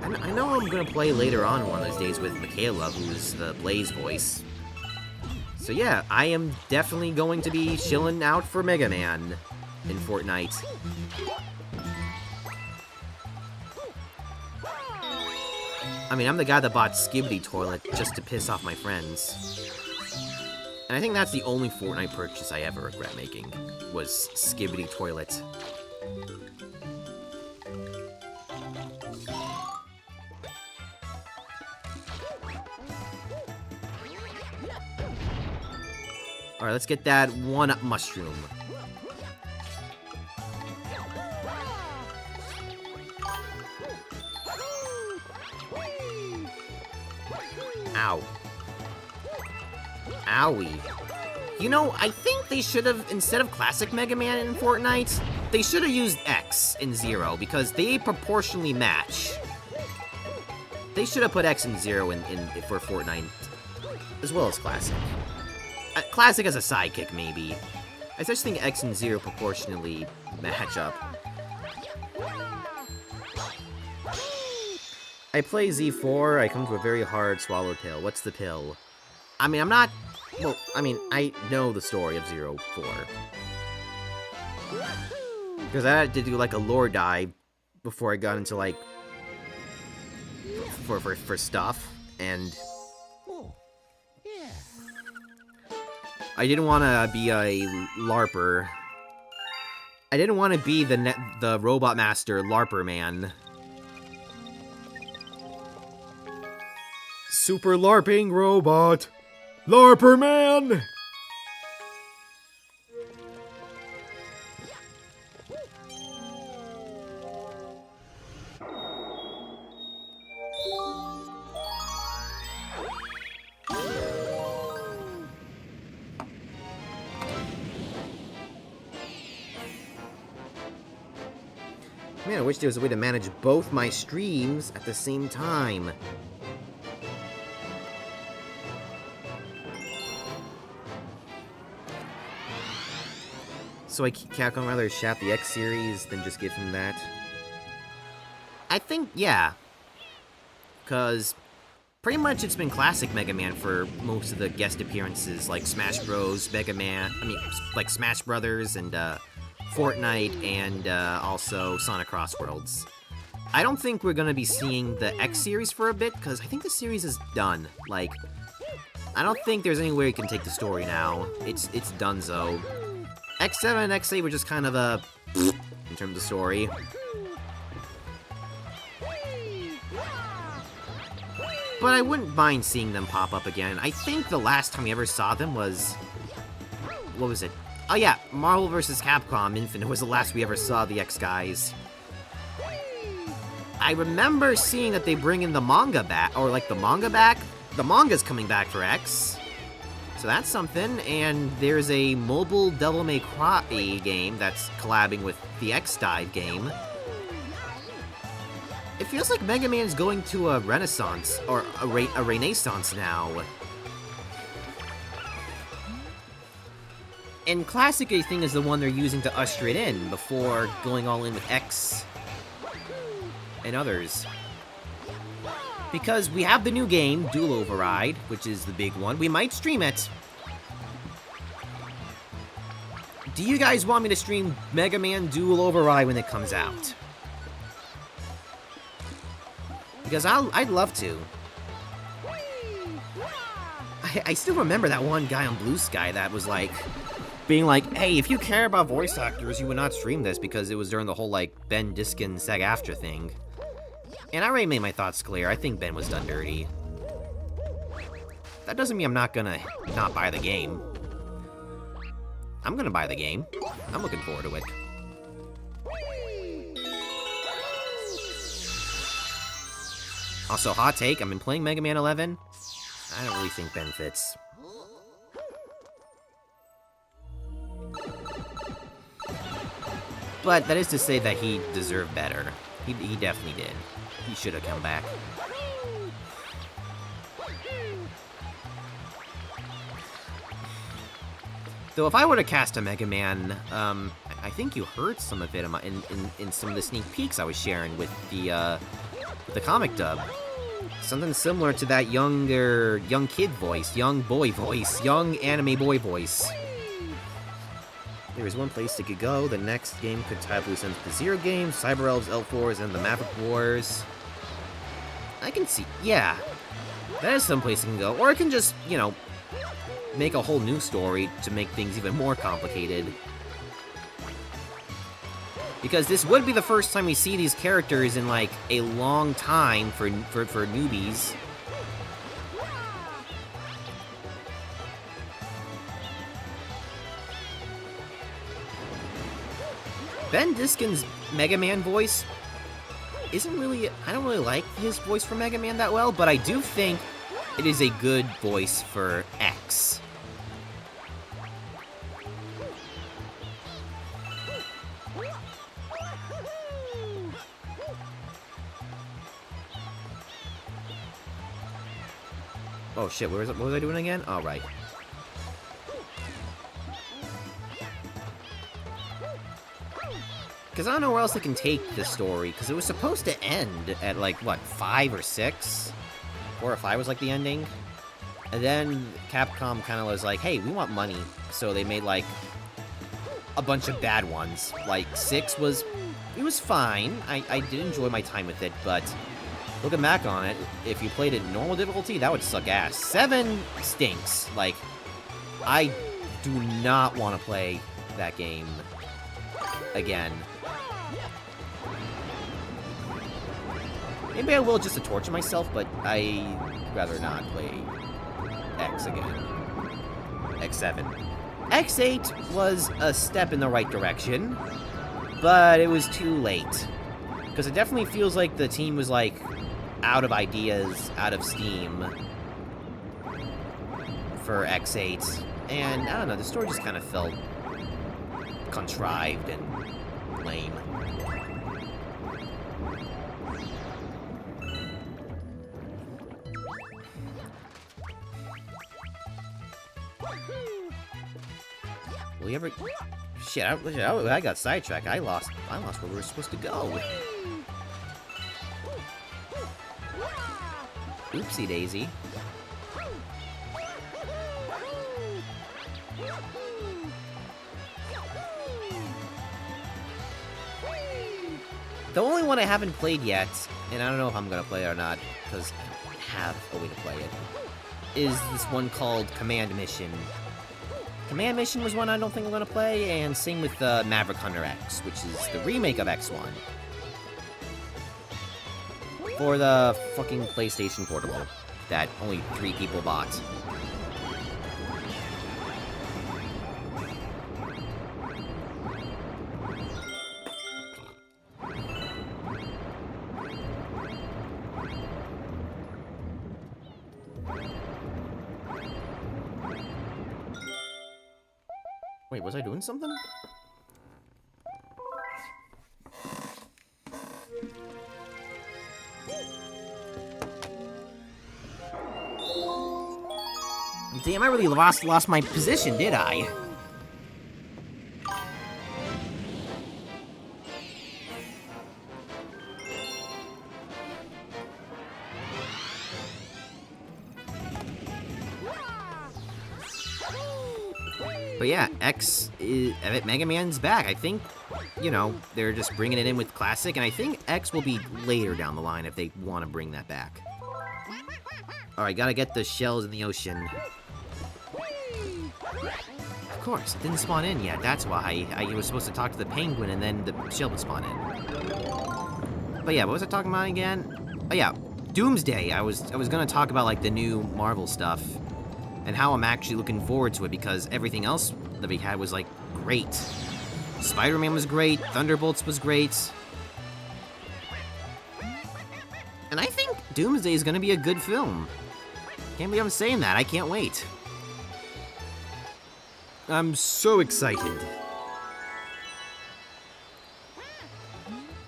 I know I'm gonna play later on one of those days with Michaela, who's the Blaze voice. So yeah, I am definitely going to be chilling out for Mega Man in Fortnite. I mean, I'm the guy that bought Skibidi Toilet just to piss off my friends. And I think that's the only Fortnite purchase I ever regret making, was Skibidi Toilet. Alright, let's get that one-up mushroom. Ow. Owie. You know, I think they should have, instead of classic Mega Man in Fortnite, they should have used X in Zero, because they proportionally match. They should have put X and Zero for Fortnite, as well as Classic. Classic as a sidekick, maybe. I just think X and Zero proportionally match up. I play Z4, I come to a very hard swallow pill. What's the pill? I mean, I'm not... Well, I mean, I know the story of 04. Because I had to do, like, a lore dive before I got into, like... For stuff, and... I didn't want to be a LARPer. I didn't want to be the Robot Master LARPer man. Super LARPing robot! LARPer man! Man, I wish there was a way to manage both my streams at the same time. So Capcom rather shaft the X series than just give him that? I think, yeah. Because pretty much it's been classic Mega Man for most of the guest appearances, like Smash Bros, Mega Man, like Smash Brothers and Fortnite and also Sonic Cross Worlds. I don't think we're gonna be seeing the X series for a bit, because I think the series is done. Like, I don't think there's any way you can take the story now. It's donezo. X7 and X8 were just kind of a in terms of story. But I wouldn't mind seeing them pop up again. I think the last time we ever saw them was... what was it? Oh yeah, Marvel vs. Capcom Infinite was the last we ever saw the X guys. I remember seeing that they bring in the manga back, or like the manga back. The manga's coming back for X. So that's something, and there's a mobile Devil May Cry game that's collabing with the X-Dive game. It feels like Mega Man's going to a renaissance, or a renaissance now. And Classic, I think, is the one they're using to usher it in before going all in with X and others. Because we have the new game, Dual Override, which is the big one. We might stream it. Do you guys want me to stream Mega Man Dual Override when it comes out? Because I'd love to. I still remember that one guy on Blue Sky that was like, being like, hey, if you care about voice actors, you would not stream this, because it was during the whole, like, Ben Diskin SAG-AFTRA thing. And I already made my thoughts clear. I think Ben was done dirty. That doesn't mean I'm not gonna not buy the game. I'm gonna buy the game. I'm looking forward to it. Also, hot take, I've been playing Mega Man 11. I don't really think Ben fits. But that is to say that he deserved better. He definitely did. He should have come back. Though if I were to cast a Mega Man, I think you heard some of it in some of the sneak peeks I was sharing with the comic dub. Something similar to that young kid voice, young boy voice, young anime boy voice. There is one place it could go. The next game could tie up loose ends with the Zero games, Cyber Elves, L4s, and the Maverick Wars. I can see, yeah. That is some place it can go. Or it can just, you know, make a whole new story to make things even more complicated. Because this would be the first time we see these characters in, like, a long time for newbies. Ben Diskin's Mega Man voice isn't really... I don't really like his voice for Mega Man that well, but I do think it is a good voice for X. Oh shit, what was I doing again? All right. Because I don't know where else they can take this story, because it was supposed to end at, like, what, 5 or 6? 4 or 5 was, like, the ending? And then Capcom kind of was like, hey, we want money. So they made, like, a bunch of bad ones. Like, 6 was... it was fine. I did enjoy my time with it, but looking back on it, if you played it in normal difficulty, that would suck ass. 7 stinks. Like, I do not want to play that game again. Maybe I will just to torture myself, but I'd rather not play X again. X7. X8 was a step in the right direction, but it was too late. Because it definitely feels like the team was, like, out of ideas, out of steam for X8. And, I don't know, the story just kind of felt contrived and lame. Will you ever... Shit, I got sidetracked. I lost where we were supposed to go. Oopsie daisy. The only one I haven't played yet, and I don't know if I'm gonna play it or not, because I don't have a way to play it, is this one called Command Mission. Command Mission was one I don't think I'm gonna play, and same with Maverick Hunter X, which is the remake of X1. For the fucking PlayStation Portable that only 3 people bought. Wait, was I doing something? Damn, I really lost my position, did I? But yeah, Mega Man's back. I think, you know, they're just bringing it in with Classic, and I think X will be later down the line if they want to bring that back. Alright, gotta get the shells in the ocean. Of course, it didn't spawn in yet. That's why I was supposed to talk to the penguin, and then the shell would spawn in. But yeah, what was I talking about again? Oh yeah, Doomsday. I was gonna talk about like the new Marvel stuff. And how I'm actually looking forward to it, because everything else that we had was, like, great. Spider-Man was great, Thunderbolts was great. And I think Doomsday is gonna be a good film. Can't believe I'm saying that, I can't wait. I'm so excited.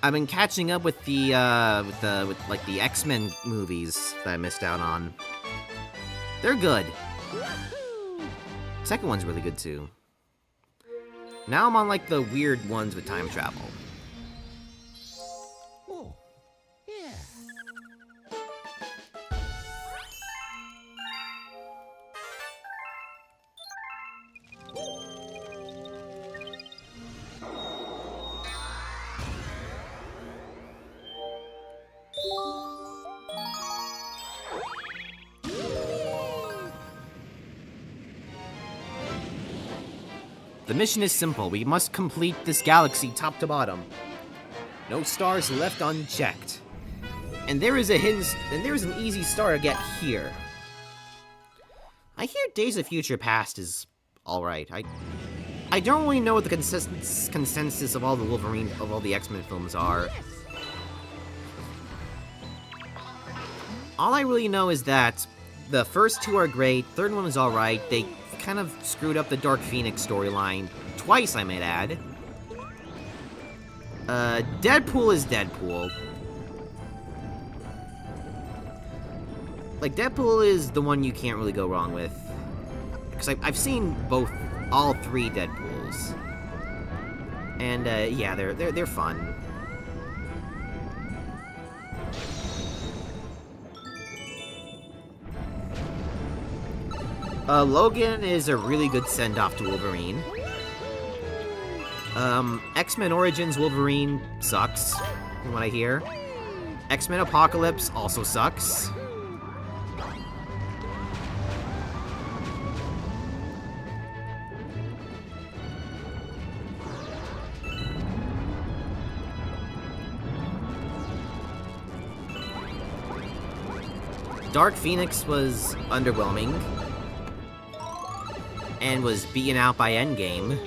I've been catching up with the X-Men movies that I missed out on. They're good. Second one's really good too. Now I'm on like the weird ones with time travel. Oh, yeah. The mission is simple. We must complete this galaxy top to bottom. No stars left unchecked. And there is an easy star to get here. I hear Days of Future Past is alright. I don't really know what the consensus of all the X-Men films are. All I really know is that the first 2 are great, third one is alright. They kind of screwed up the Dark Phoenix storyline twice, I might add. Deadpool is Deadpool. Like, Deadpool is the one you can't really go wrong with. Because I've seen all 3 Deadpools. And, yeah, they're fun. Logan is a really good send-off to Wolverine. X-Men Origins Wolverine sucks, from what I hear. X-Men Apocalypse also sucks. Dark Phoenix was underwhelming. And was beaten out by Endgame.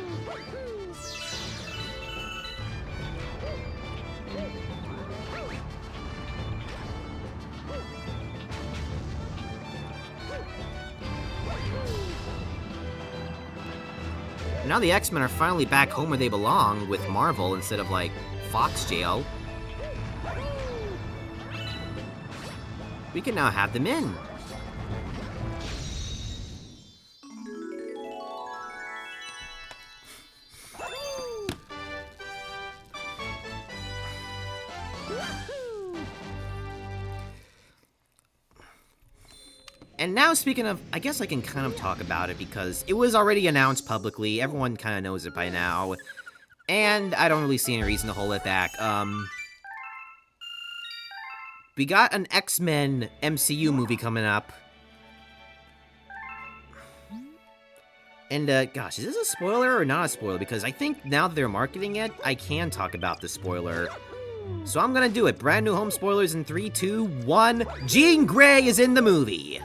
Now the X-Men are finally back home where they belong with Marvel instead of, like, Fox jail. We can now have them in. And now, speaking of, I guess I can kind of talk about it because it was already announced publicly. Everyone kind of knows it by now. And I don't really see any reason to hold it back. We got an X-Men MCU movie coming up. And, gosh, is this a spoiler or not a spoiler? Because I think now that they're marketing it, I can talk about the spoiler. So I'm gonna do it. Brand new home spoilers in 3, 2, 1. Jean Grey is in the movie!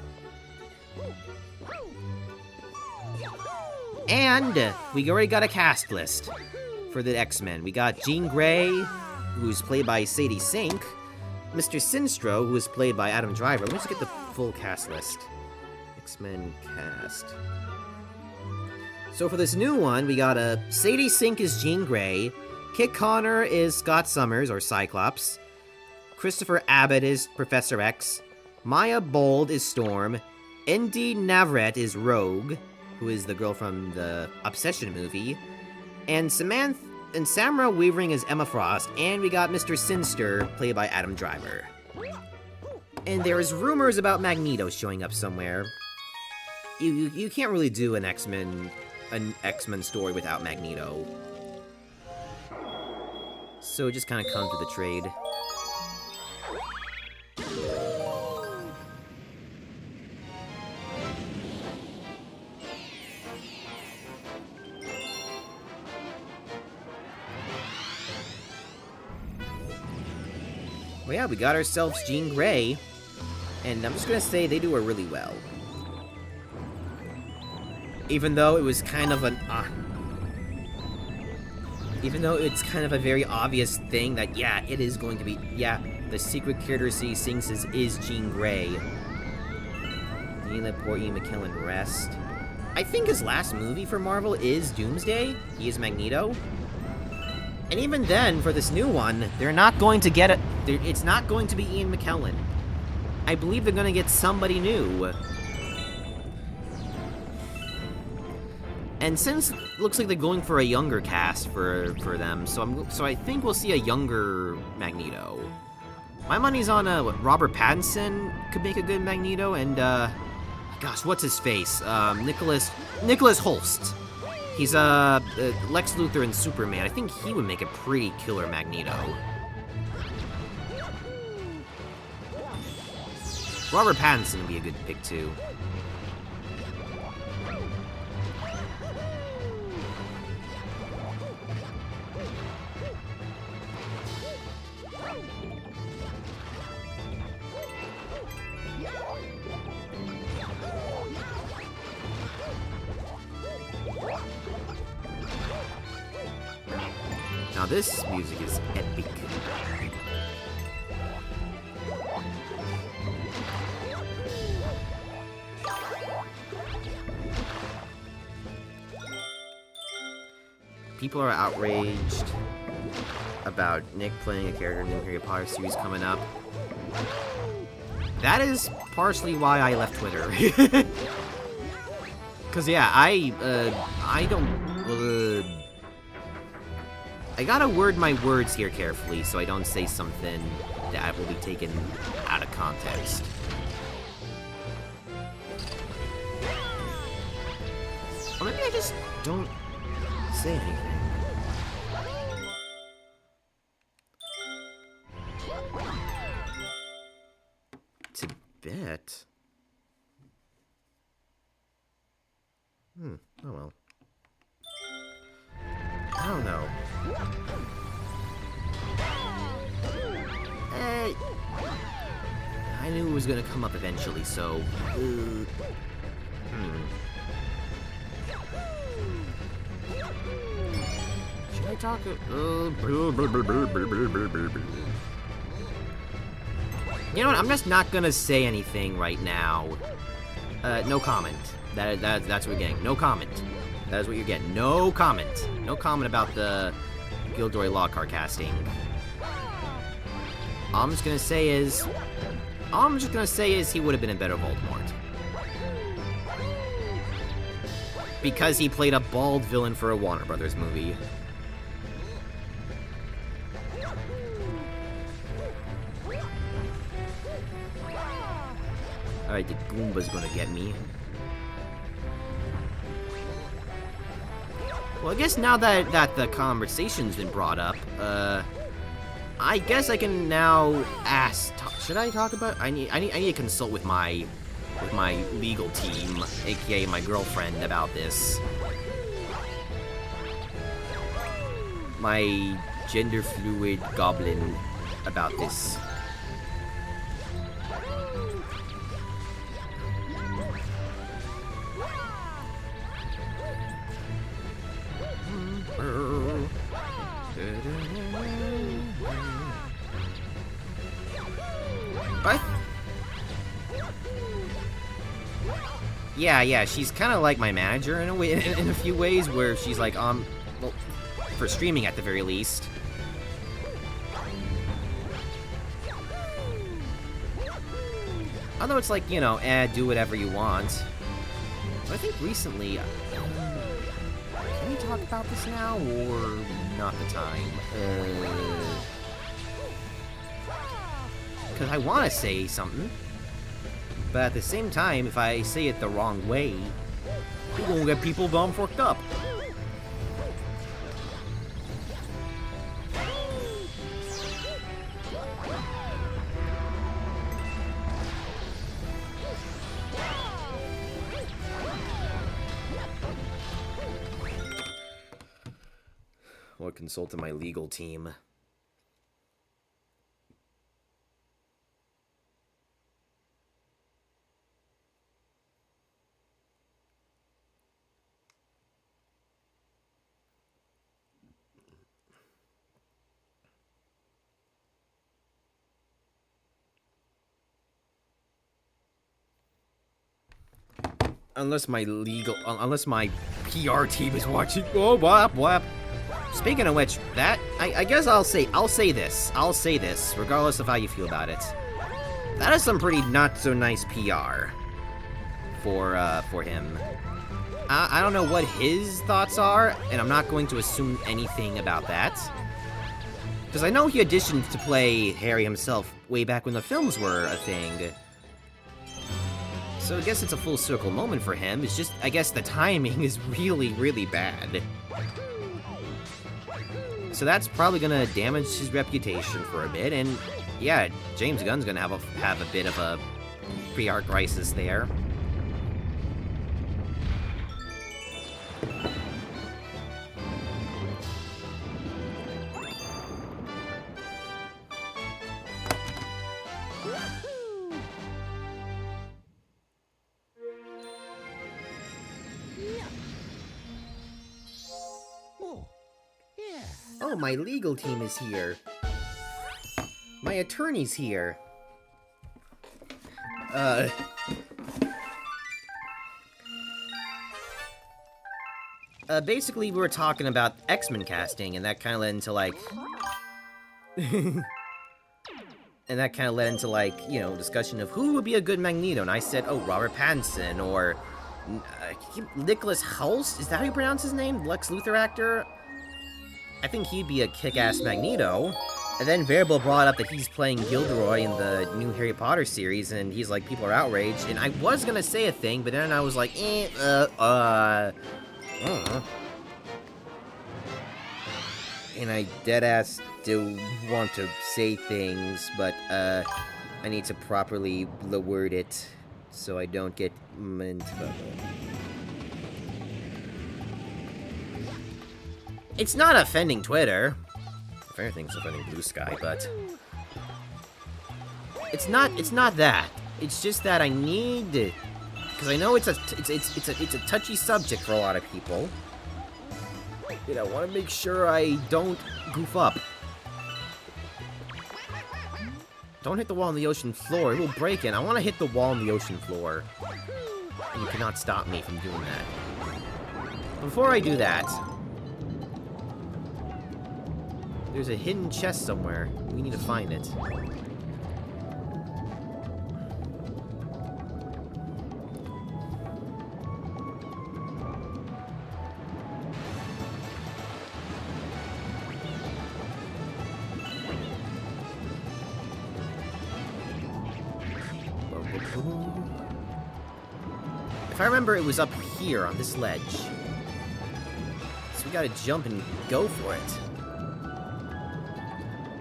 And we already got a cast list for the X-Men. We got Jean Grey, who's played by Sadie Sink. Mr. Sinestro, who is played by Adam Driver. Let me just get the full cast list. X-Men cast. So for this new one, we got Sadie Sink is Jean Grey, Kit Connor is Scott Summers, or Cyclops, Christopher Abbott is Professor X, Maya Bold is Storm, Indy Navarrete is Rogue, who is the girl from the Obsession movie, and Samara Weaving is Emma Frost, and we got Mr. Sinister, played by Adam Driver. And there's rumors about Magneto showing up somewhere. You can't really do an X-Men story without Magneto. So it just kind of comes to the trade. Well, yeah, we got ourselves Jean Grey, and I'm just gonna say they do her really well. Even though it was kind of an, even though it's kind of a very obvious thing that, yeah, it is going to be, yeah, the secret character C sings is Jean Grey. You let poor Ian McKellen rest. I think his last movie for Marvel is Doomsday. He is Magneto. And even then, for this new one, they're not going to get it. It's not going to be Ian McKellen. I believe they're going to get somebody new. And since it looks like they're going for a younger cast for them, so I think we'll see a younger Magneto. My money's on Robert Pattinson could make a good Magneto, and gosh, what's his face? Nicholas Holst. He's Lex Luthor and Superman. I think he would make a pretty killer Magneto. Robert Pattinson would be a good pick too. Now this music is epic. People are outraged about Nick playing a character in the new Harry Potter series coming up. That is partially why I left Twitter. Cause yeah, I gotta word my words here carefully so I don't say something that will be taken out of context. Or maybe I just don't say anything. Tibet? Oh well. I don't know. I knew it was gonna come up eventually, so... Should I talk... You know what, I'm just not gonna say anything right now. No comment. That's what we're getting. No comment. That is what you're getting. No comment. No comment about the Gilderoy Lockhart casting. All I'm just gonna say is he would have been a better Voldemort. Because he played a bald villain for a Warner Brothers movie. Alright, the Goomba's gonna get me. Well, I guess now that the conversation's been brought up, I guess I can now ask. Should I talk about? I need to consult with my legal team, aka my girlfriend, about this. My gender fluid goblin about this. What? Yeah, she's kind of like my manager in a way, in a few ways, where she's like, well, for streaming at the very least. Although it's like, you know, do whatever you want. But I think recently, can we talk about this now, or not the time? Because I want to say something, but at the same time, if I say it the wrong way, we're gonna get people dumb fucked up. Or consulted my legal team. Unless my PR team is watching. Oh, whap, whap. Speaking of which, I guess I'll say this, regardless of how you feel about it. That is some pretty not so nice PR for him. I don't know what his thoughts are, and I'm not going to assume anything about that. Because I know he auditioned to play Harry himself way back when the films were a thing. So I guess it's a full circle moment for him. It's just, I guess the timing is really, really bad. So that's probably gonna damage his reputation for a bit, and yeah, James Gunn's gonna have a bit of a PR crisis there. Oh, my legal team is here. My attorney's here. Basically, we were talking about X-Men casting, and that kind of led into, like... and that kind of led into, like, you know, discussion of who would be a good Magneto, and I said, oh, Robert Pattinson, or... Nicholas Hulst? Is that how you pronounce his name? Lex Luthor actor? I think he'd be a kick-ass Magneto. And then Variable brought up that he's playing Gilderoy in the new Harry Potter series, and he's like, people are outraged. And I was gonna say a thing, but then I was like, I don't know. And I deadass do want to say things, but I need to properly word it so I don't get in trouble. It's not offending Twitter. If anything, it's offending Blue Sky, but it's not that. It's just that I need, because I know it's a touchy subject for a lot of people. And I want to make sure I don't goof up. Don't hit the wall on the ocean floor. It will break it. I want to hit the wall on the ocean floor. And you cannot stop me from doing that. Before I do that, there's a hidden chest somewhere. We need to find it. I remember, it was up here on this ledge. So we gotta jump and go for it.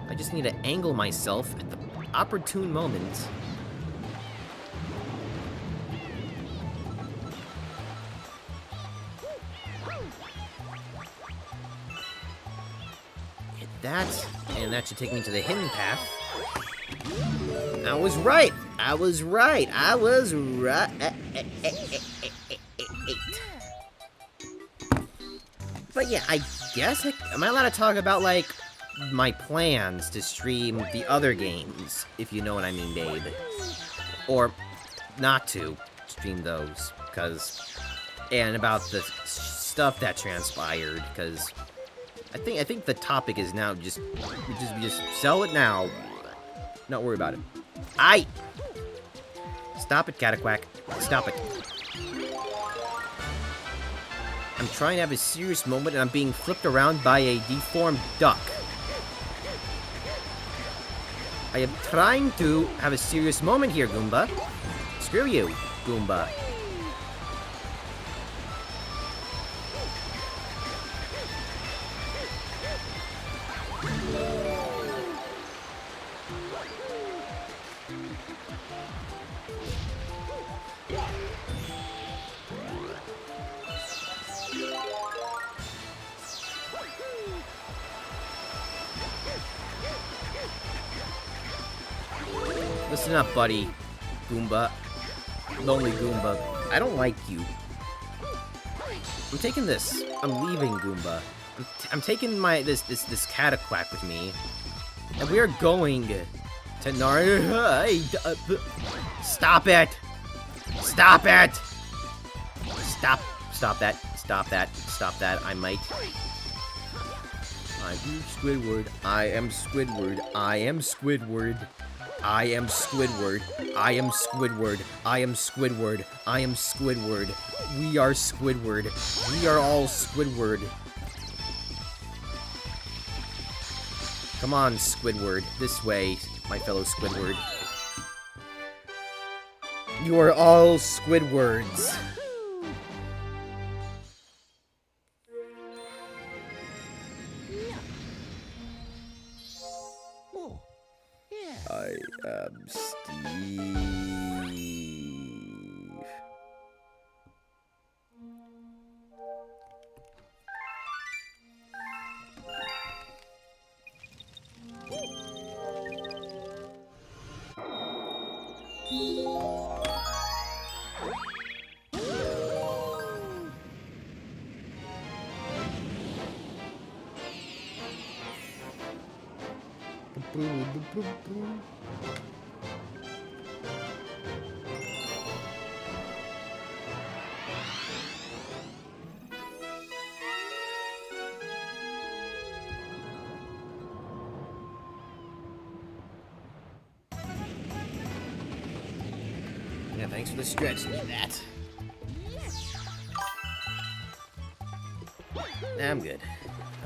I just need to angle myself at the opportune moment. Hit that, and that should take me to the hidden path. I was right! I was right! I was right! But yeah, I guess am I allowed to talk about, like, my plans to stream the other games, if you know what I mean, babe? Or not to stream those, and about the stuff that transpired, because I think the topic is now just sell it now. Not worry about it. Stop it, Cataquack. Stop it. I'm trying to have a serious moment, and I'm being flipped around by a deformed duck. I am trying to have a serious moment here, Goomba. Screw you, Goomba. Listen up, buddy. Goomba. Lonely Goomba. I don't like you. I'm taking this. I'm leaving, Goomba. I'm taking this Cataquack with me. And we are going to Stop it! Stop it! Stop that. Stop that. Stop that. I might. I'm Squidward. I am Squidward. I am Squidward. I am Squidward. I am Squidward. I am Squidward. I am Squidward. We are Squidward. We are all Squidward. Come on, Squidward. This way, my fellow Squidward. You are all Squidwards. Oh, yeah. I am Steve. Yeah, thanks for the stretch. Need that. I'm good.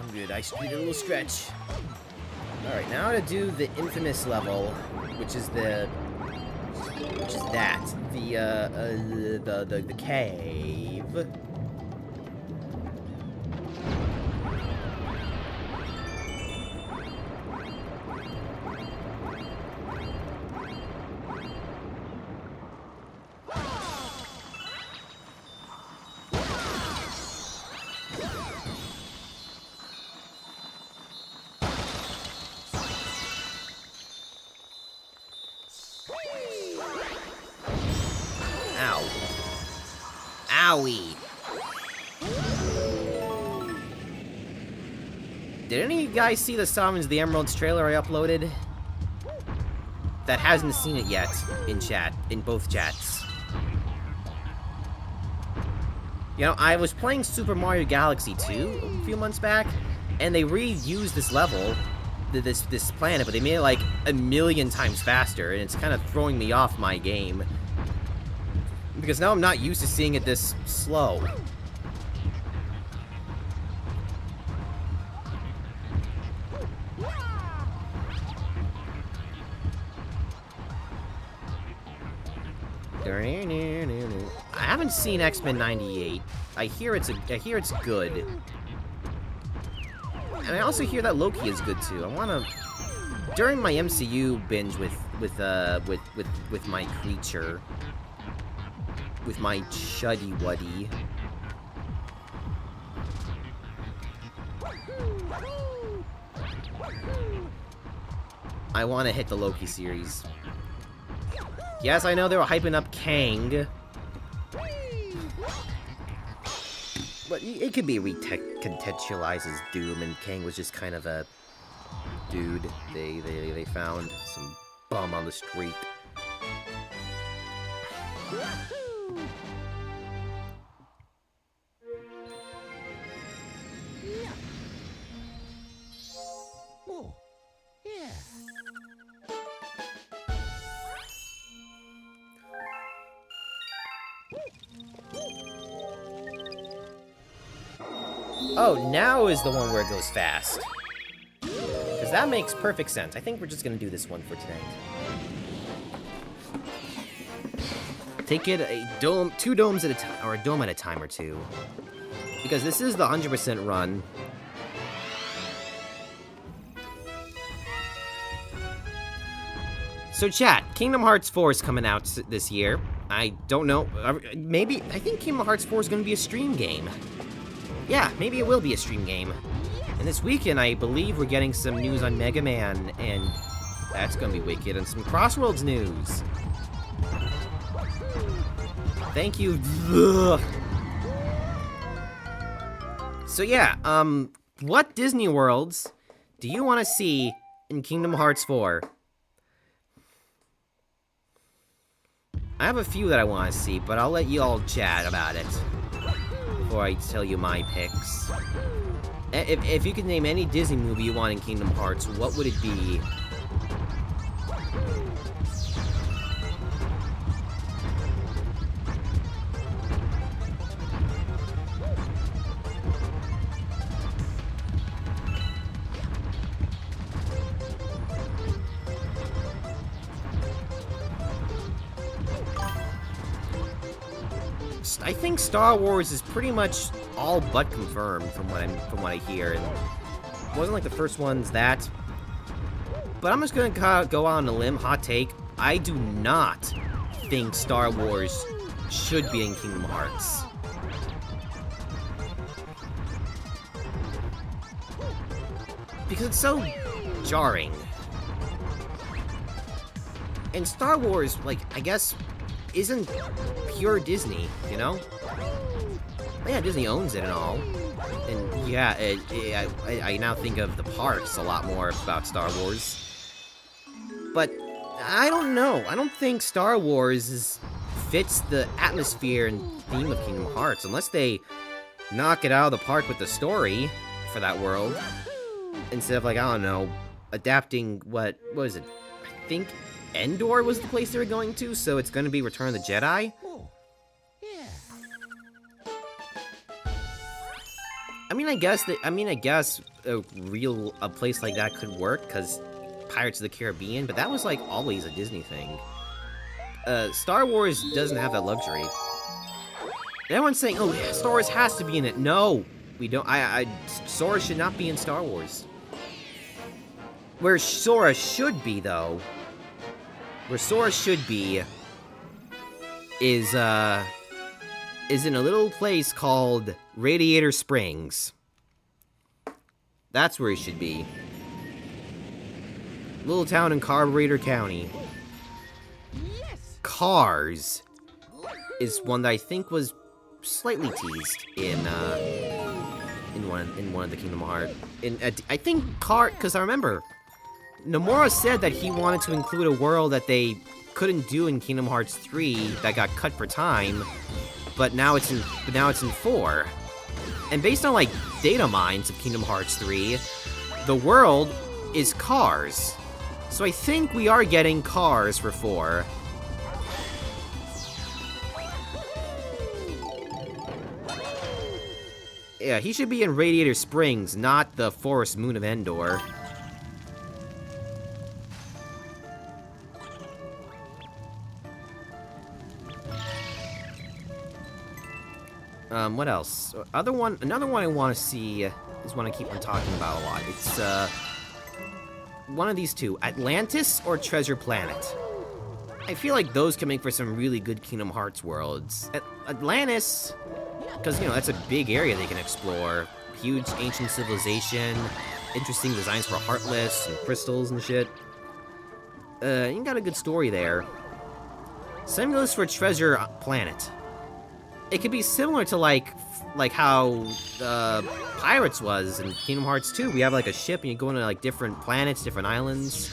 I'm good. I just need a little stretch. Alright, now to do the infamous level, which is that. The cave. Ow. Owie. Did any of you guys see the Summons of the Emeralds trailer I uploaded? That hasn't seen it yet in chat, in both chats. You know, I was playing Super Mario Galaxy 2 a few months back, and they reused this level, this planet, but they made it like a million times faster, and it's kind of throwing me off my game. Because now I'm not used to seeing it this slow. haven't seen X-Men 98. I hear it's good. And I also hear that Loki is good too. I wanna during my MCU binge with my creature, with my Chuddy Wuddy. I want to hit the Loki series. Yes, I know they were hyping up Kang. But it could be recontextualized as Doom, and Kang was just kind of a dude they found. Some bum on the street. Oh, yeah. Oh, now is the one where it goes fast. Because that makes perfect sense. I think we're just going to do this one for tonight. Take it a dome, 2 domes at a time, or a dome at a time or two. Because this is the 100% run. So chat, Kingdom Hearts 4 is coming out this year. I don't know, maybe, I think Kingdom Hearts 4 is going to be a stream game. Yeah, maybe it will be a stream game. And this weekend, I believe we're getting some news on Mega Man, and that's gonna be wicked, and some Crossroads news. Thank you. Ugh. So yeah, what Disney Worlds do you want to see in Kingdom Hearts 4? I have a few that I want to see, but I'll let you all chat about it before I tell you my picks. If you could name any Disney movie you want in Kingdom Hearts, what would it be? I think Star Wars is pretty much all but confirmed from what I hear, and it wasn't like the first ones that. But I'm just gonna go out on a limb, hot take. I do not think Star Wars should be in Kingdom Hearts. Because it's so jarring. And Star Wars, like, I guess, isn't pure Disney, you know? Yeah, Disney owns it and all. And yeah, I now think of the parks a lot more about Star Wars. But I don't know. I don't think Star Wars fits the atmosphere and theme of Kingdom Hearts, unless they knock it out of the park with the story for that world. Instead of, like, I don't know, adapting what was it? I think Endor was the place they were going to, so it's going to be Return of the Jedi. Oh, yeah. I guess a place like that could work, because Pirates of the Caribbean, but that was, like, always a Disney thing. Star Wars doesn't have that luxury. And everyone's saying, oh, yeah, Star Wars has to be in it. No, we don't. Sora should not be in Star Wars. Where Sora should be, though, is in a little place called Radiator Springs. That's where he should be. Little town in Carburetor County. Yes. Cars is one that I think was slightly teased in one of the Kingdom Hearts. I think because I remember Nomura said that he wanted to include a world that they couldn't do in Kingdom Hearts 3 that got cut for time, but now it's in 4. And based on, like, data mines of Kingdom Hearts 3, the world is Cars. So I think we are getting Cars for 4. Yeah, he should be in Radiator Springs, not the Forest Moon of Endor. What else? Another one I want to see is one I keep on talking about a lot. It's, one of these two, Atlantis or Treasure Planet. I feel like those can make for some really good Kingdom Hearts worlds. Atlantis, because, you know, that's a big area they can explore. Huge ancient civilization, interesting designs for Heartless and crystals and shit. You got a good story there. Same goes for Treasure Planet. It could be similar to like how Pirates was in Kingdom Hearts 2. We have like a ship and you go into like different planets, different islands.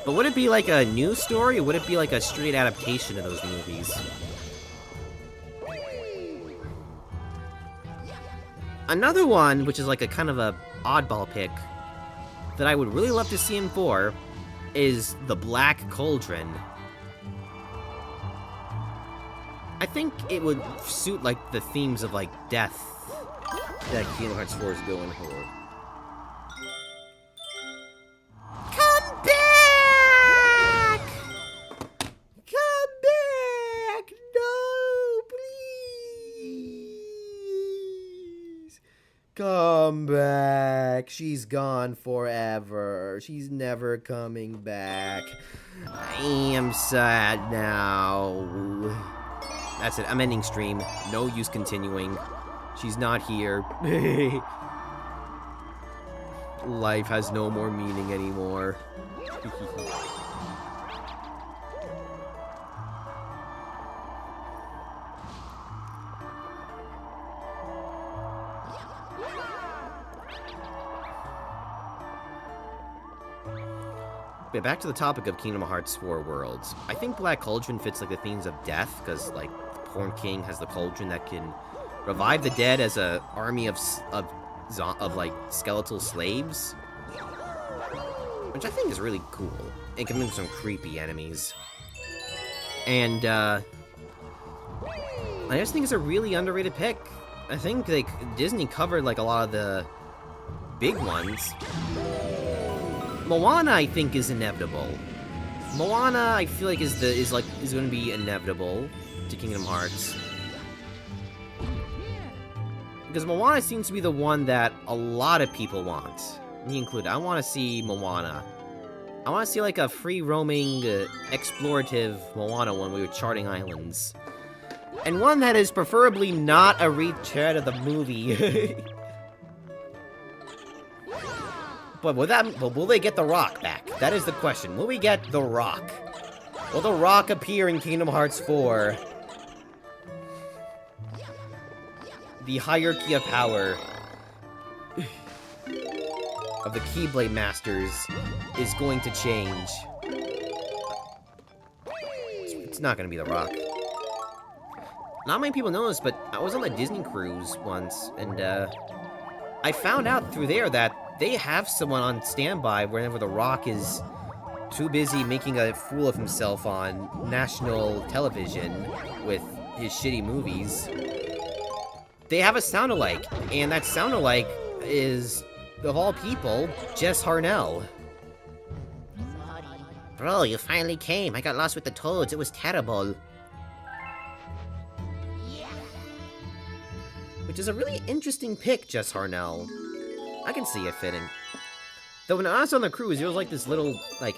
But would it be like a new story, or would it be like a straight adaptation of those movies? Another one, which is like a kind of a oddball pick, that I would really love to see in 4, is the Black Cauldron. I think it would suit like the themes of like death that Kingdom Hearts 4 is going for. Come back! Come back! No, please! Come back. She's gone forever. She's never coming back. I am sad now. That's it. I'm ending stream. No use continuing. She's not here. Life has no more meaning anymore. But back to the topic of Kingdom Hearts 4 worlds. I think Black Cauldron fits like the themes of death, because like the Porn King has the cauldron that can revive the dead as a army of like skeletal slaves, which I think is really cool. It can move some creepy enemies, and I just think it's a really underrated pick. I think like Disney covered like a lot of the big ones. Moana, I think, is inevitable. Moana, I feel like is going to be inevitable to Kingdom Hearts, because Moana seems to be the one that a lot of people want, me included. I want to see Moana. I want to see like a free-roaming, explorative Moana one where we're charting islands, and one that is preferably not a retread of the movie. But will they get The Rock back? That is the question. Will we get The Rock? Will The Rock appear in Kingdom Hearts 4? The hierarchy of power of the Keyblade Masters is going to change. It's not going to be The Rock. Not many people know this, but I was on a Disney cruise once, and I found out through there that they have someone on standby whenever The Rock is too busy making a fool of himself on national television with his shitty movies. They have a sound-alike, and that sound-alike is, of all people, Jess Harnell. Bro, you finally came. I got lost with the toads. It was terrible. Which is a really interesting pick, Jess Harnell. I can see it fitting. Though when I was on the cruise, there was like this little, like,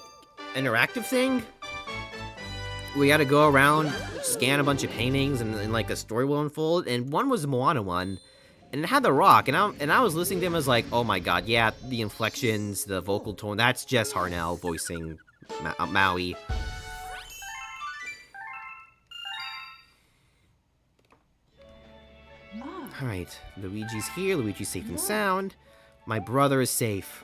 interactive thing. We had to go around, scan a bunch of paintings, and like a story will unfold. And one was the Moana one, and it had The Rock. And I was listening to him, I was like, oh my god, yeah, the inflections, the vocal tone, that's Jess Harnell voicing Maui. Alright, Luigi's here, Luigi's safe and sound. My brother is safe.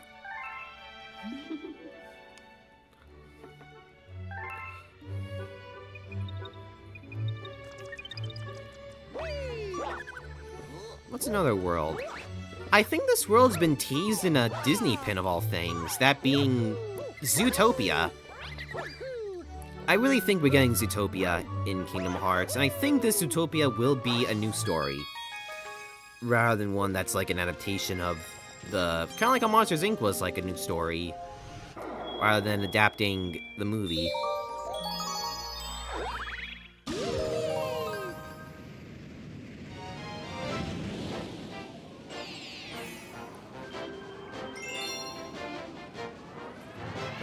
What's another world? I think this world's been teased in a Disney pin of all things, that being Zootopia. I really think we're getting Zootopia in Kingdom Hearts, and I think this Zootopia will be a new story, rather than one that's like an adaptation of the... kind of like how Monsters, Inc. was like a new story, rather than adapting the movie.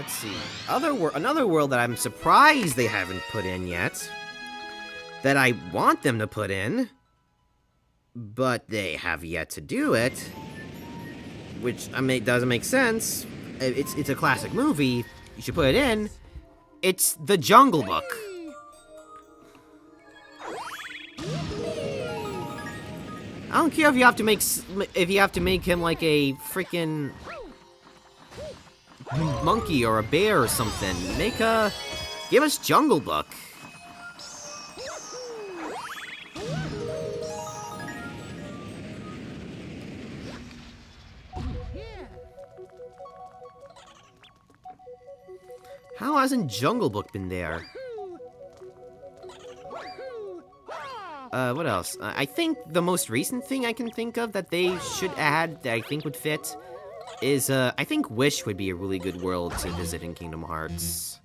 Let's see. Another world that I'm surprised they haven't put in yet. That I want them to put in. But they have yet to do it. Which, doesn't make sense. It's a classic movie. You should put it in. It's The Jungle Book. I don't care if you have to make him like a freaking monkey or a bear or something. Give us Jungle Book. How hasn't Jungle Book been there? What else? I think the most recent thing I can think of that they should add that I think would fit is, I think Wish would be a really good world to visit in Kingdom Hearts.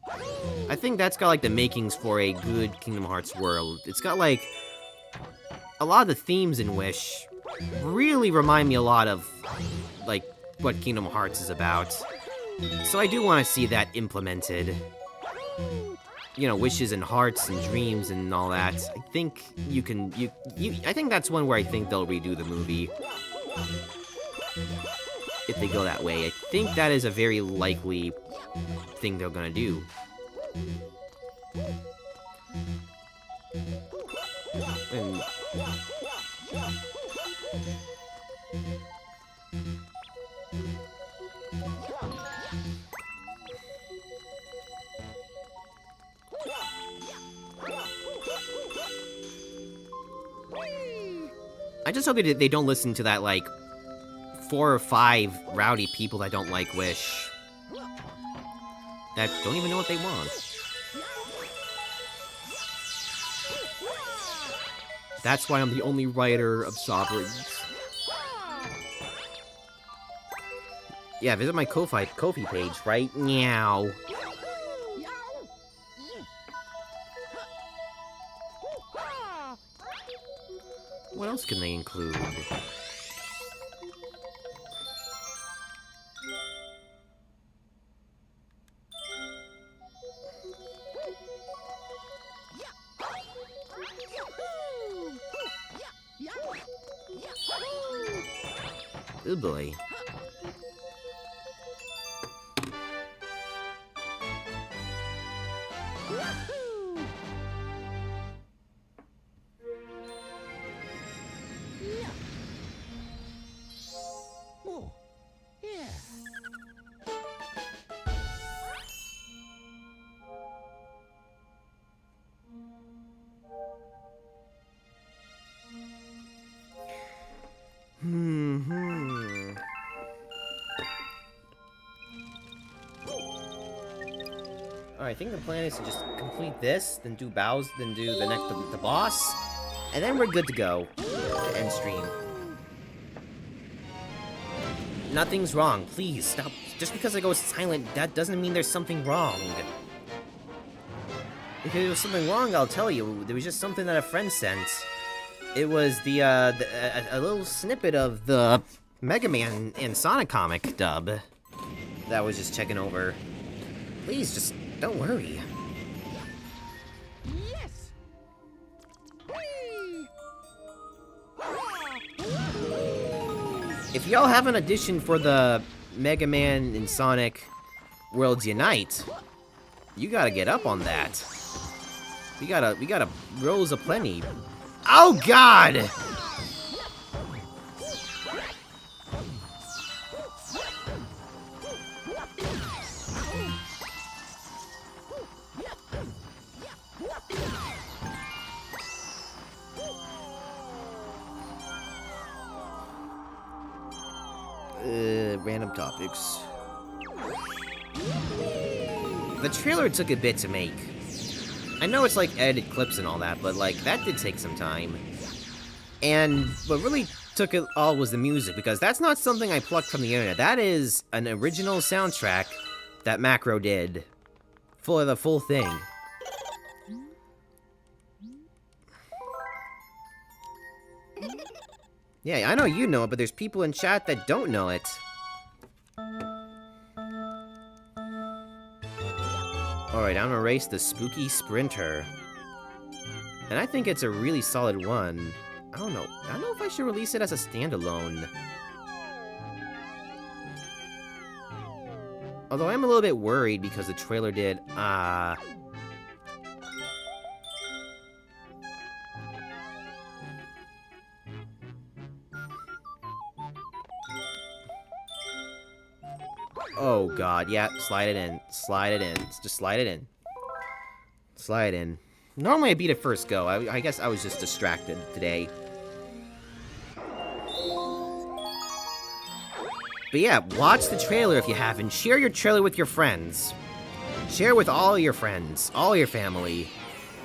I think that's got, like, the makings for a good Kingdom Hearts world. It's got, like, a lot of the themes in Wish really remind me a lot of, like, what Kingdom Hearts is about. So I do want to see that implemented. You know, wishes and hearts and dreams and all that. I think I think that's one where I think they'll redo the movie. If they go that way. I think that is a very likely thing they're gonna do. And I just hope they don't listen to that, like, 4 or 5 rowdy people that don't like Wish. That don't even know what they want. That's why I'm the only writer of Sovereigns. Yeah, visit my Ko-fi page right now. What else can they include? Oh boy. More. Yeah. Alright, I think the plan is to just complete this, then do bows, then do the boss, and then we're good to go to end stream. Nothing's wrong. Please, stop. Just because I go silent, that doesn't mean there's something wrong. If there was something wrong, I'll tell you. There was just something that a friend sent. It was a little snippet of the Mega Man and Sonic comic dub that I was just checking over. Please, just don't worry. Yes. If y'all have an edition for the Mega Man and Sonic Worlds Unite, you gotta get up on that. We gotta rows aplenty. Oh God! Random topics. The trailer took a bit to make. I know it's like edited clips and all that, but like that did take some time. And what really took it all was the music, because that's not something I plucked from the internet. That is an original soundtrack that Macro did for the full thing. Yeah, I know you know it, but there's people in chat that don't know it. Alright, I'm gonna race the Spooky Sprinter. And I think it's a really solid one. I don't know if I should release it as a standalone. Although I'm a little bit worried because the trailer did, oh god, yeah, slide it in. Slide it in. Just slide it in. Slide it in. Normally I beat it first go. I guess I was just distracted today. But yeah, watch the trailer if you haven't. Share your trailer with your friends. Share with all your friends, all your family.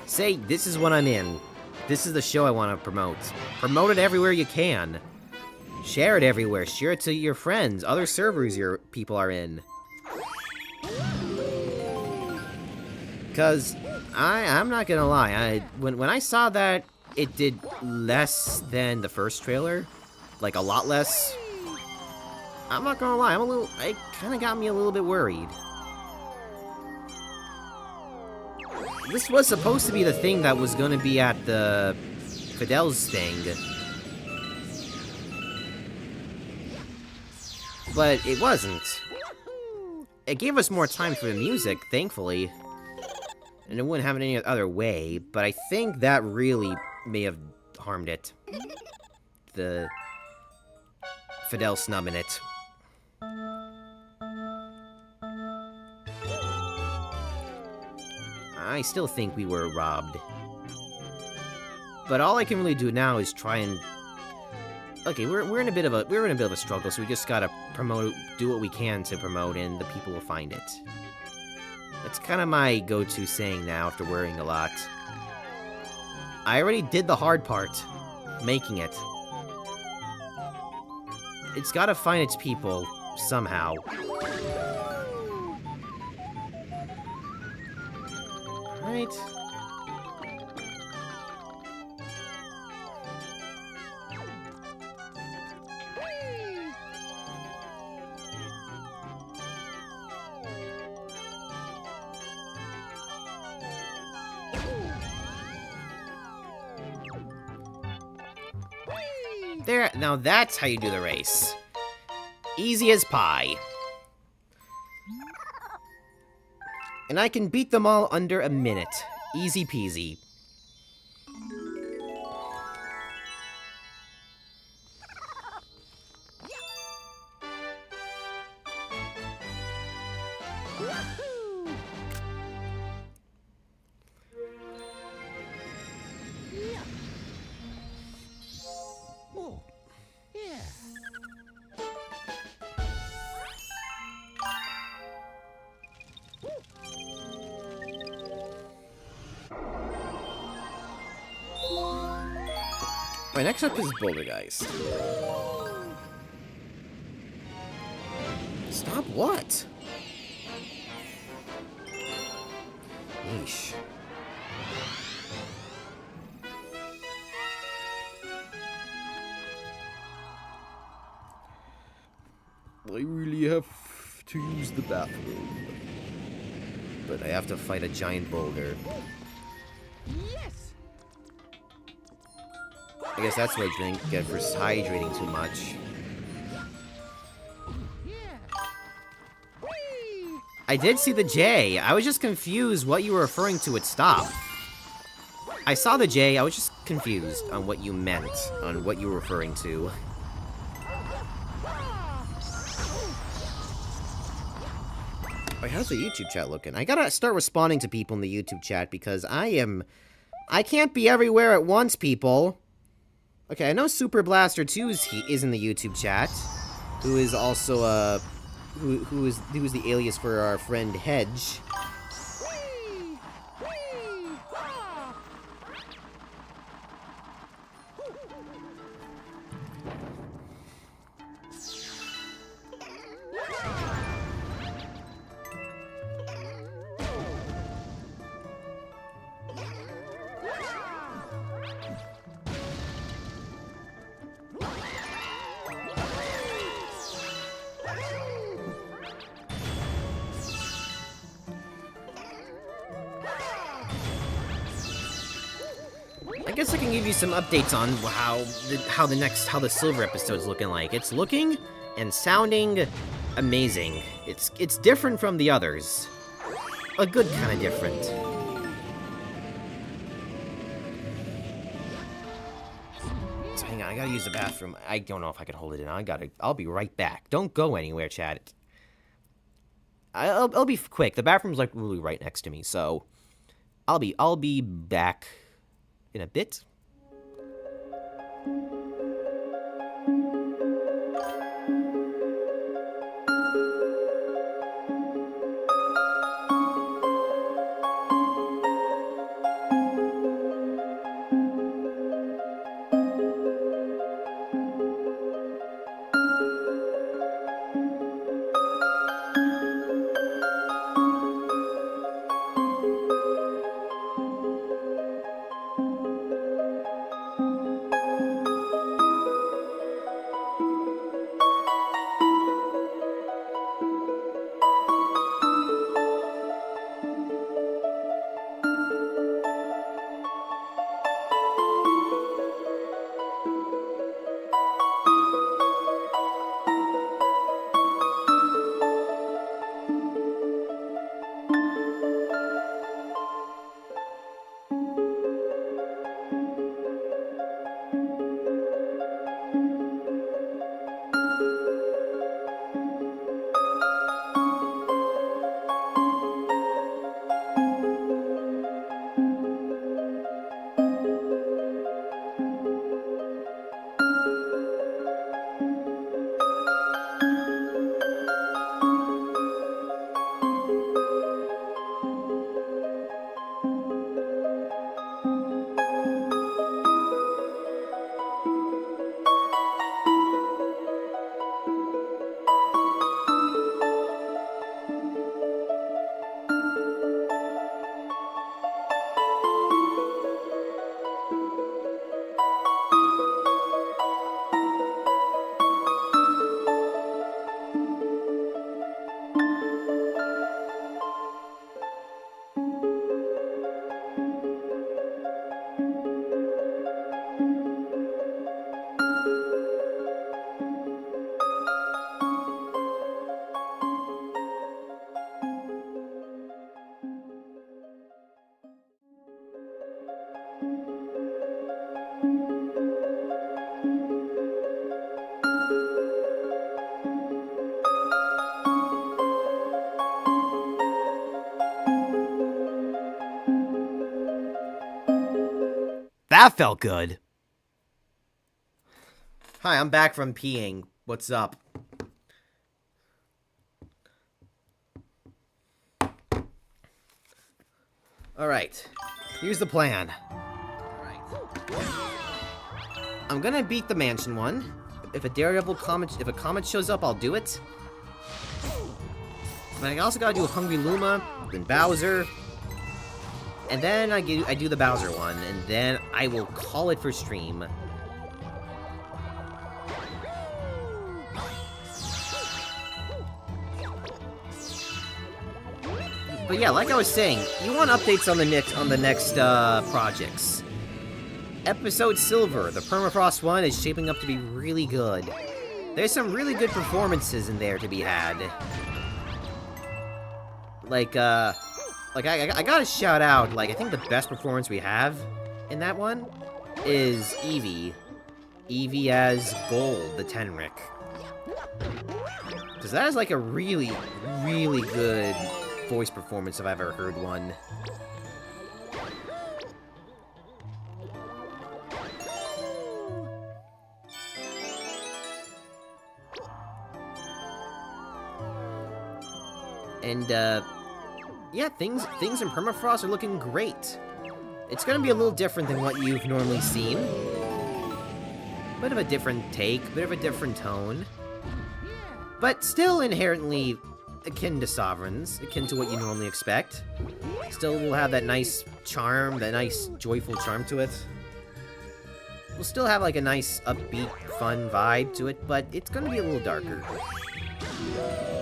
Say, this is what I'm in. This is the show I want to promote. Promote it everywhere you can. Share it everywhere. Share it to your friends, other servers your people are in. Because I'm not gonna lie, when I saw that it did less than the first trailer, like a lot less, I'm not gonna lie, it kind of got me a little bit worried. This was supposed to be the thing that was gonna be at the Fidel's thing. But it wasn't. It gave us more time for the music, thankfully. And it wouldn't have it any other way, but I think that really may have harmed it. The Fidel snubbing it. I still think we were robbed. But all I can really do now is try and... Okay, we're in a bit of a struggle, so we just gotta do what we can to promote, and the people will find it. That's kind of my go-to saying now after worrying a lot. I already did the hard part, making it. It's gotta find its people somehow. Right. There, now that's how you do the race. Easy as pie. And I can beat them all under a minute. Easy peasy. Oh, yeah. Alright, next up is Bouldergeist. Stop what? Yeesh. I really have to use the bathroom. But I have to fight a giant boulder. Yes. I guess that's what I get for hydrating too much. Yeah. Whee! I did see the J. I was just confused what you were referring to at stop. I saw the J, I was just confused on what you meant, on what you were referring to. Wait, how's the YouTube chat looking? I gotta start responding to people in the YouTube chat because I can't be everywhere at once, people. Okay, I know Super Blaster 2 is in the YouTube chat, who is also who is the alias for our friend Hedge. Whee! Whee! Ah! guess I can give you some updates on how the Silver episode's looking like. It's looking and sounding amazing. It's different from the others. A good kind of different. So hang on, I gotta use the bathroom. I don't know if I can hold it in. I'll be right back. Don't go anywhere, Chad. I'll be quick. The bathroom's like really right next to me, so I'll be back in a bit. That felt good. Hi, I'm back from peeing. What's up? Alright. Here's the plan. I'm gonna beat the mansion one. If a comet shows up, I'll do it. But I also gotta do Hungry Luma, then Bowser. And then I do the Bowser one, and then I will call it for stream. But yeah, like I was saying, you want updates on the next projects. Episode Silver, the Permafrost one, is shaping up to be really good. There's some really good performances in there to be had. I gotta shout out, I think the best performance we have in that one is Eevee. Eevee as Gold, the Tenric. Because that is a really, really good voice performance if I've ever heard one. And, yeah, things in Permafrost are looking great. It's gonna be a little different than what you've normally seen. Bit of a different take, bit of a different tone. But still inherently akin to Sovereigns, akin to what you normally expect. Still will have that nice charm, that nice joyful charm to it. We'll still have a nice upbeat, fun vibe to it, but it's gonna be a little darker.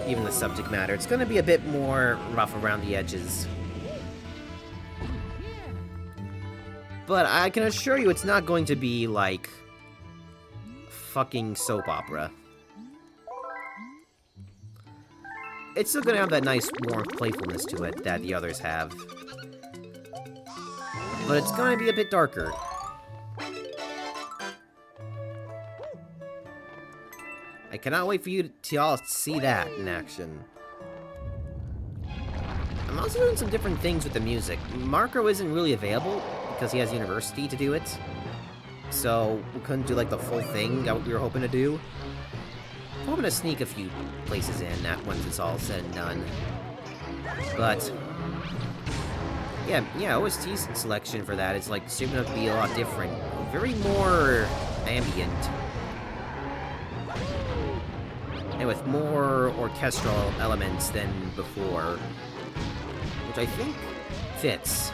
Even the subject matter. It's gonna be a bit more rough around the edges. But I can assure you it's not going to be like fucking soap opera. It's still gonna have that nice warm playfulness to it that the others have. But it's gonna be a bit darker. I cannot wait for you to all see that in action. I'm also doing some different things with the music. Marco isn't really available because he has university to do it. So we couldn't do like the full thing that we were hoping to do. I'm hoping to sneak a few places in that once it's all said and done. But yeah, OST selection for that is like shaping up to be a lot different. Very more ambient. And with more orchestral elements than before. Which I think fits.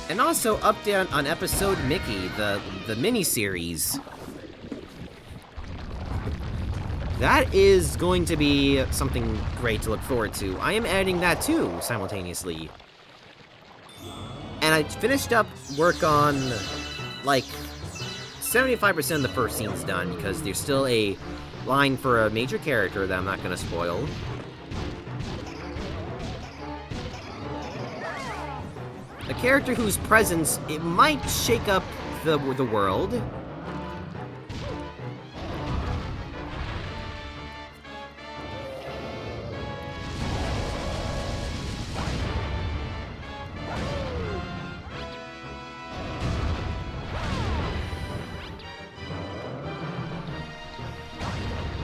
And also update on episode Mickey, the mini-series. That is going to be something great to look forward to. I am adding that too, simultaneously. And I finished up work on, like, 75% of the first scene's done, because there's still a line for a major character that I'm not gonna spoil. A character whose presence, it might shake up the world.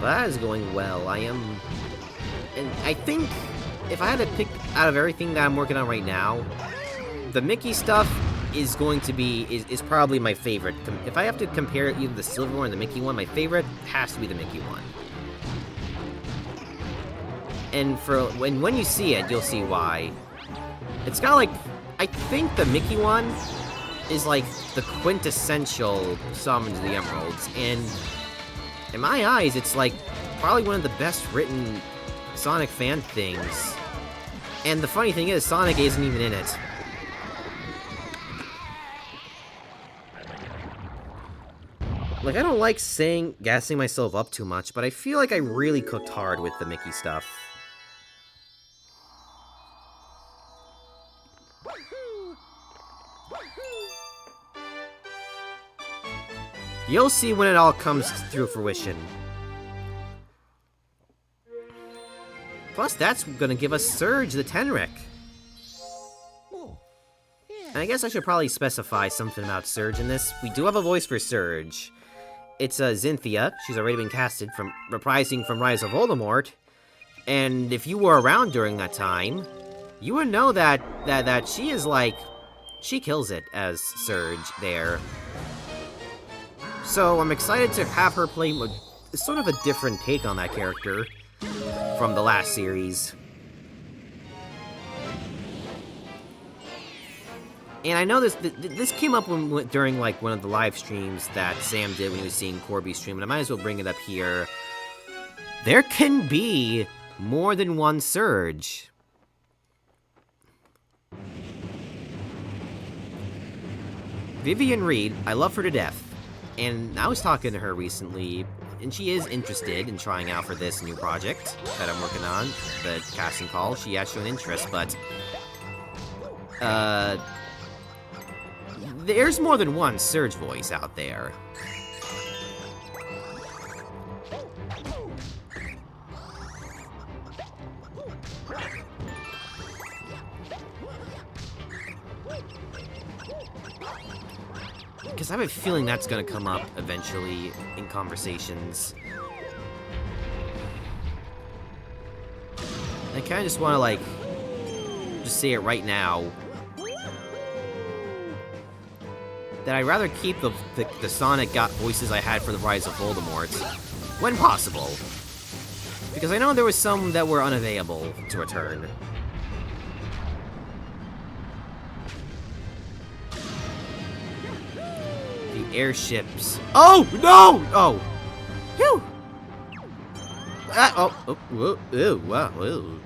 That is going well. And I think if I had to pick out of everything that I'm working on right now, the Mickey stuff is going to be, is probably my favorite. If I have to compare either the silver one and the Mickey one, my favorite has to be the Mickey one. And when you see it, you'll see why. It's got like, I think the Mickey one is like the quintessential Summons of the Emeralds, and in my eyes, it's like probably one of the best written Sonic fan things. And the funny thing is, Sonic isn't even in it. Like, I don't like gassing myself up too much, but I feel like I really cooked hard with the Mickey stuff. You'll see when it all comes through fruition. Plus, that's gonna give us Surge the Tenrec. And I guess I should probably specify something about Surge in this. We do have a voice for Surge. It's Xynthia. She's already been casted from reprising from Rise of Voldemort. And if you were around during that time, you would know that she is like, she kills it as Surge there. So I'm excited to have her play sort of a different take on that character from the last series. And I know this came up during like one of the live streams that Sam did when he was seeing Corby stream, and I might as well bring it up here. There can be more than one Surge. Vivian Reed, I love her to death. And I was talking to her recently, and she is interested in trying out for this new project that I'm working on, the casting call. She has shown interest, but there's more than one Surge voice out there. Because I have a feeling that's going to come up eventually in conversations. I kind of just want to, like, just say it right now. That I'd rather keep the Sonic voices I had for the Rise of Voldemort, when possible. Because I know there was some that were unavailable to return. Airships. Oh no! Oh, phew! Wow! Ew.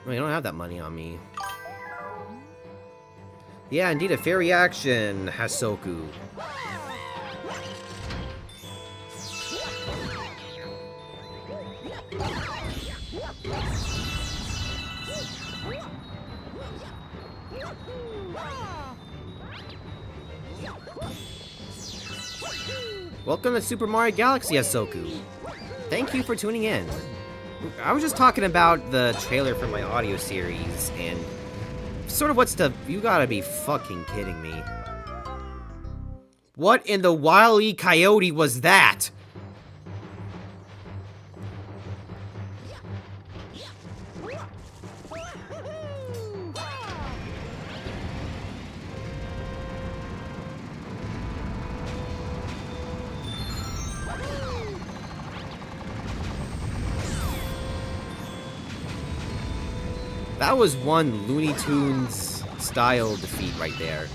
Wait, I don't have that money on me. Yeah, indeed, a fair reaction, Hasoku. Welcome to Super Mario Galaxy, Hasoku. Thank you for tuning in. I was just talking about the trailer for my audio series, and sort of what's the... You gotta be fucking kidding me. What in the Wile E. Coyote was that? That was one Looney Tunes style defeat right there.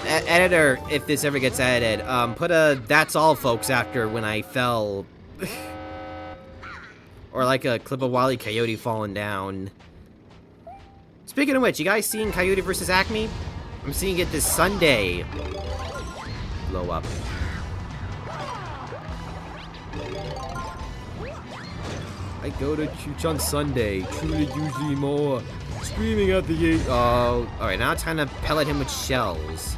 Editor, if this ever gets edited, put a "that's all folks" after when I fell. Or like a clip of Wile E. Coyote falling down. Speaking of which, you guys seen Coyote vs. Acme? I'm seeing it this Sunday. Blow up. I go to church on Sunday, truly usually more. Screaming at the gate. Oh, alright, now it's time to pellet him with shells.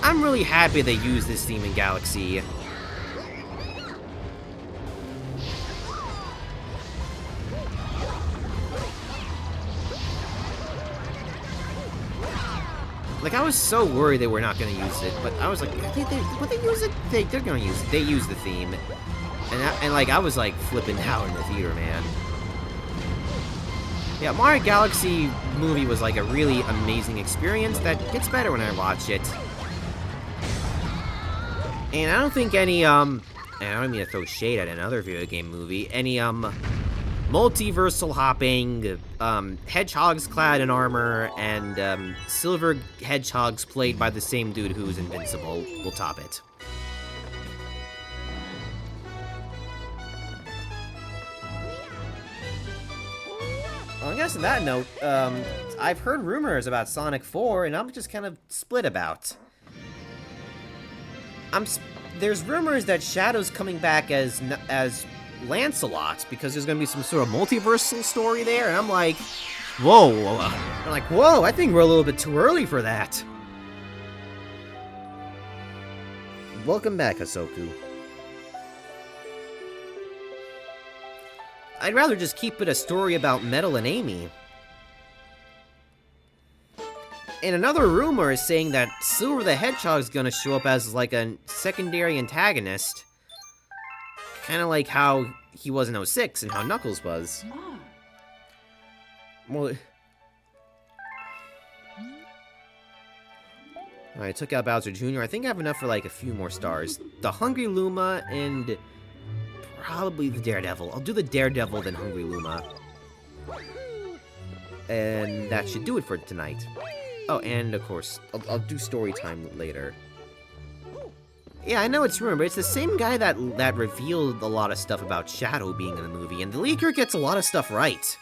I'm really happy they used this theme in Galaxy. Like, I was so worried they were not going to use it, but I was like, would they use it? They're going to use it. They use the theme. And like, I was like flipping out in the theater, man. Yeah, Mario Galaxy movie was like a really amazing experience that gets better when I watch it. And I don't think any, and I don't mean to throw shade at another video game movie, any, multiversal hopping, hedgehogs clad in armor, and, silver hedgehogs played by the same dude who's invincible will top it. Well, I guess on that note, I've heard rumors about Sonic 4, and I'm just kind of split about. There's rumors that Shadow's coming back as Lancelot, because there's gonna be some sort of multiversal story there, and I'm like, whoa. I'm like, whoa, I think we're a little bit too early for that. Welcome back, Hasoku. I'd rather just keep it a story about Metal and Amy. And another rumor is saying that Silver the Hedgehog's gonna show up as like a secondary antagonist. Kinda like how he was in 06 and how Knuckles was. Well... I took out Bowser Jr. I think I have enough for like a few more stars. The Hungry Luma and... probably the Daredevil. I'll do the Daredevil, then Hungry Luma. And that should do it for tonight. Oh, and of course, I'll do story time later. Yeah, I know it's rumored, but it's the same guy that revealed a lot of stuff about Shadow being in the movie, and the leaker gets a lot of stuff right.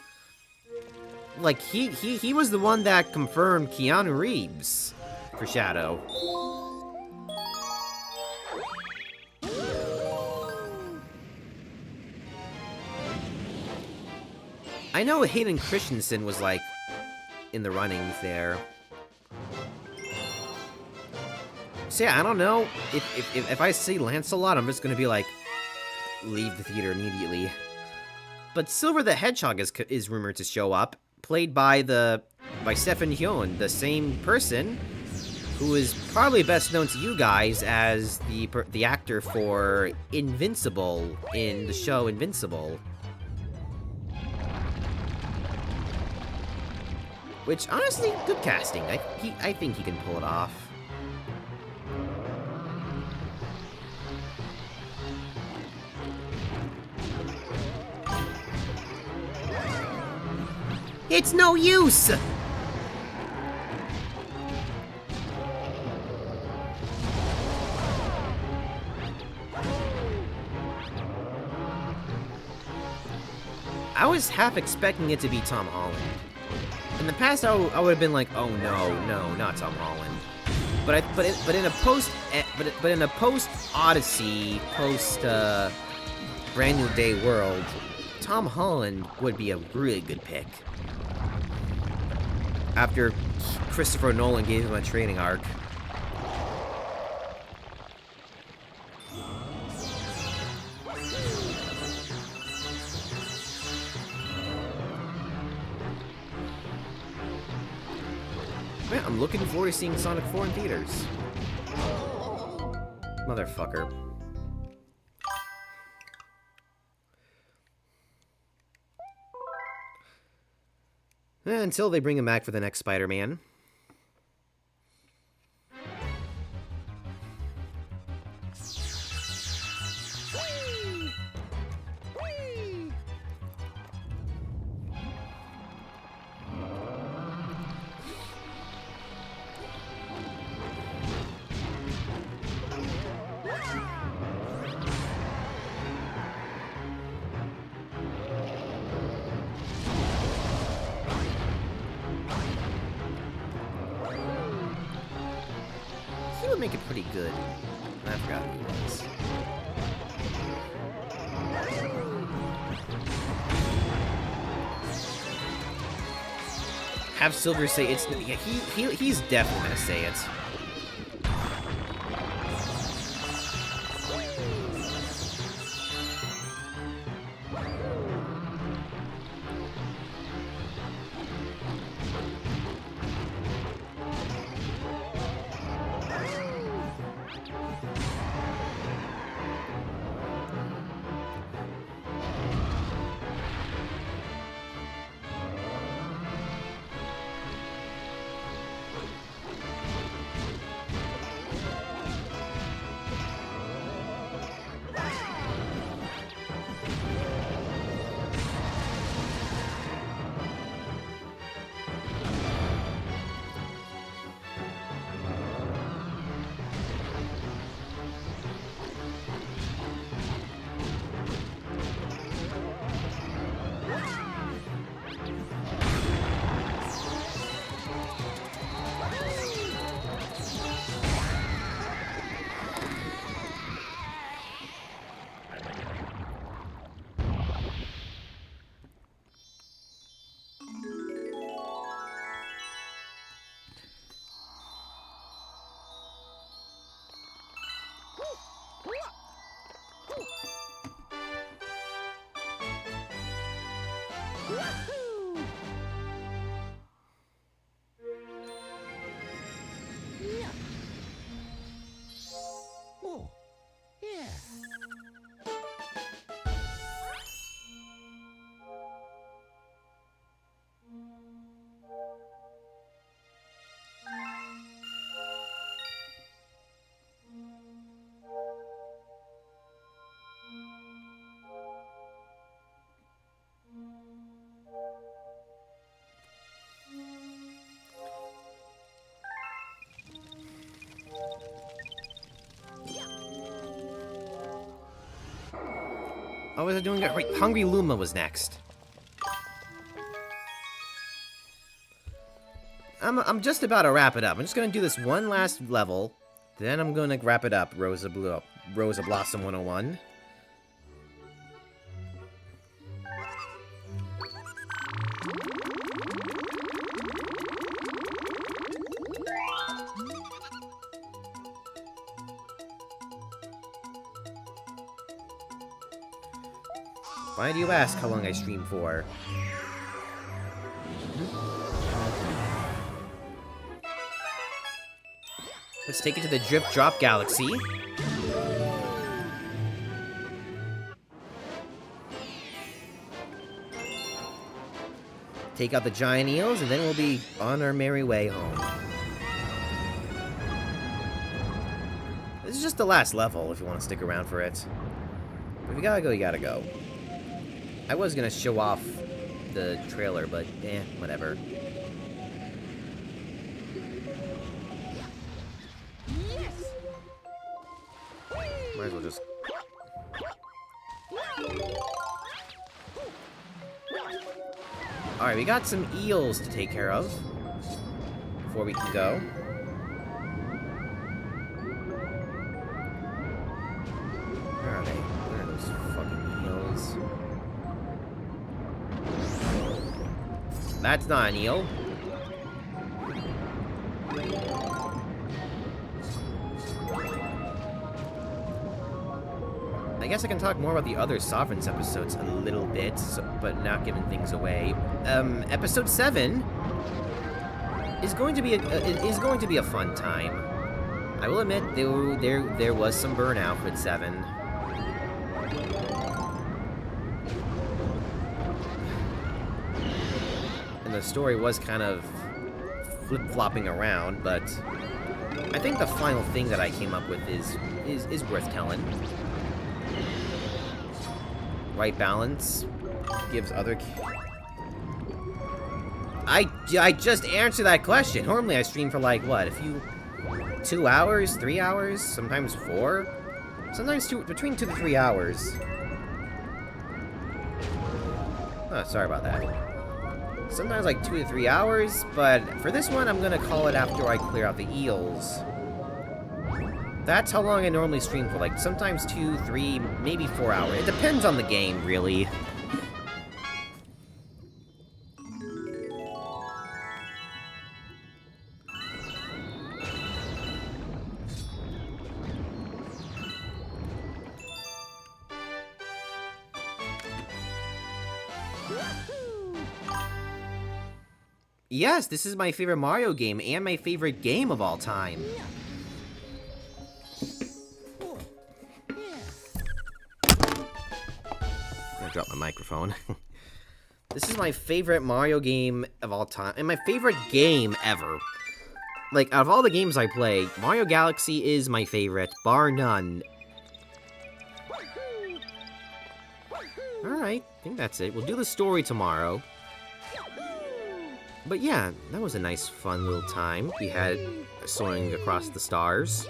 Like, he was the one that confirmed Keanu Reeves for Shadow. I know Hayden Christensen was, like, in the runnings there. So yeah, I don't know. If I see Lancelot, I'm just gonna be like, leave the theater immediately. But Silver the Hedgehog is rumored to show up, played by Stephen Yeun, the same person who is probably best known to you guys as the actor for Invincible in the show Invincible. Which, honestly, good casting. I think he can pull it off. It's no use! I was half expecting it to be Tom Holland. In the past, I would have been like, oh no, not Tom Holland. But in a post Odyssey, post Brand New Day world, Tom Holland would be a really good pick. After Christopher Nolan gave him a training arc. Man, I'm looking forward to seeing Sonic 4 in theaters. Motherfucker. Until they bring him back for the next Spider-Man. He would make it pretty good. I forgot who he was. Have Silver say it's... Yeah, he's definitely gonna say it. Oh, yeah. Oh, was I doing it? Wait, Hungry Luma was next. I'm just about to wrap it up. I'm just gonna do this one last level, then I'm gonna wrap it up. Rosa Blossom 101. Why do you ask how long I stream for? Let's take it to the Drip Drop Galaxy. Take out the giant eels, and then we'll be on our merry way home. This is just the last level, if you want to stick around for it. But if you gotta go, you gotta go. I was gonna show off the trailer, but whatever. Might as well just... Alright, we got some eels to take care of before we can go. Where are they? Where are those fucking eels? That's not an eel. I guess I can talk more about the other Sovereigns episodes a little bit, but not giving things away. Episode 7 is going to be a fun time. I will admit there was some burnout with 7. And the story was kind of flip-flopping around, but I think the final thing that I came up with is worth telling. Right balance gives other... I just answered that question. Normally I stream for like, what, 2 hours, 3 hours, sometimes 4? Sometimes between 2 to 3 hours. Oh, sorry about that. Sometimes like 2 to 3 hours, but for this one I'm gonna call it after I clear out the eels. That's how long I normally stream for, like, sometimes 2, 3, maybe 4 hours. It depends on the game, really. Yes, this is my favorite Mario game, and my favorite game of all time. Drop my microphone. This is my favorite Mario game of all time, and my favorite game ever. Like, out of all the games I play, Mario Galaxy is my favorite, bar none. Alright, I think that's it. We'll do the story tomorrow. But yeah, that was a nice, fun little time we had soaring across the stars.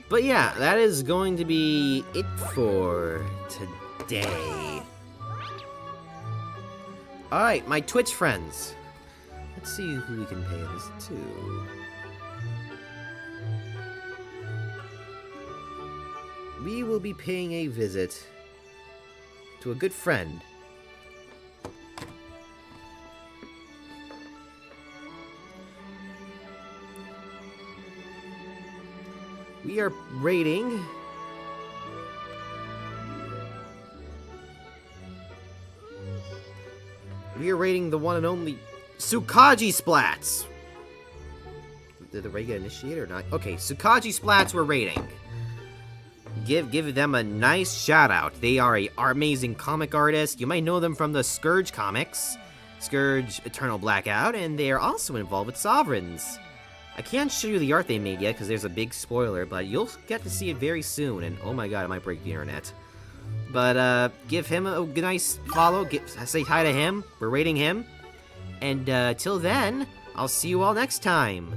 But yeah, that is going to be it for today. Alright, my Twitch friends. Let's see who we can pay this to. We will be paying a visit to a good friend. We are rating... We are rating the one and only Sukaji Splats. Did the raid get initiated or not? Okay, Sukaji Splats we're rating. Give them a nice shout out. They are a amazing comic artist. You might know them from the Scourge comics, Scourge Eternal Blackout, and they are also involved with Sovereigns. I can't show you the art they made yet because there's a big spoiler, but you'll get to see it very soon, and oh my god, it might break the internet. But give him a nice follow, say hi to him, we're rating him, and till then, I'll see you all next time.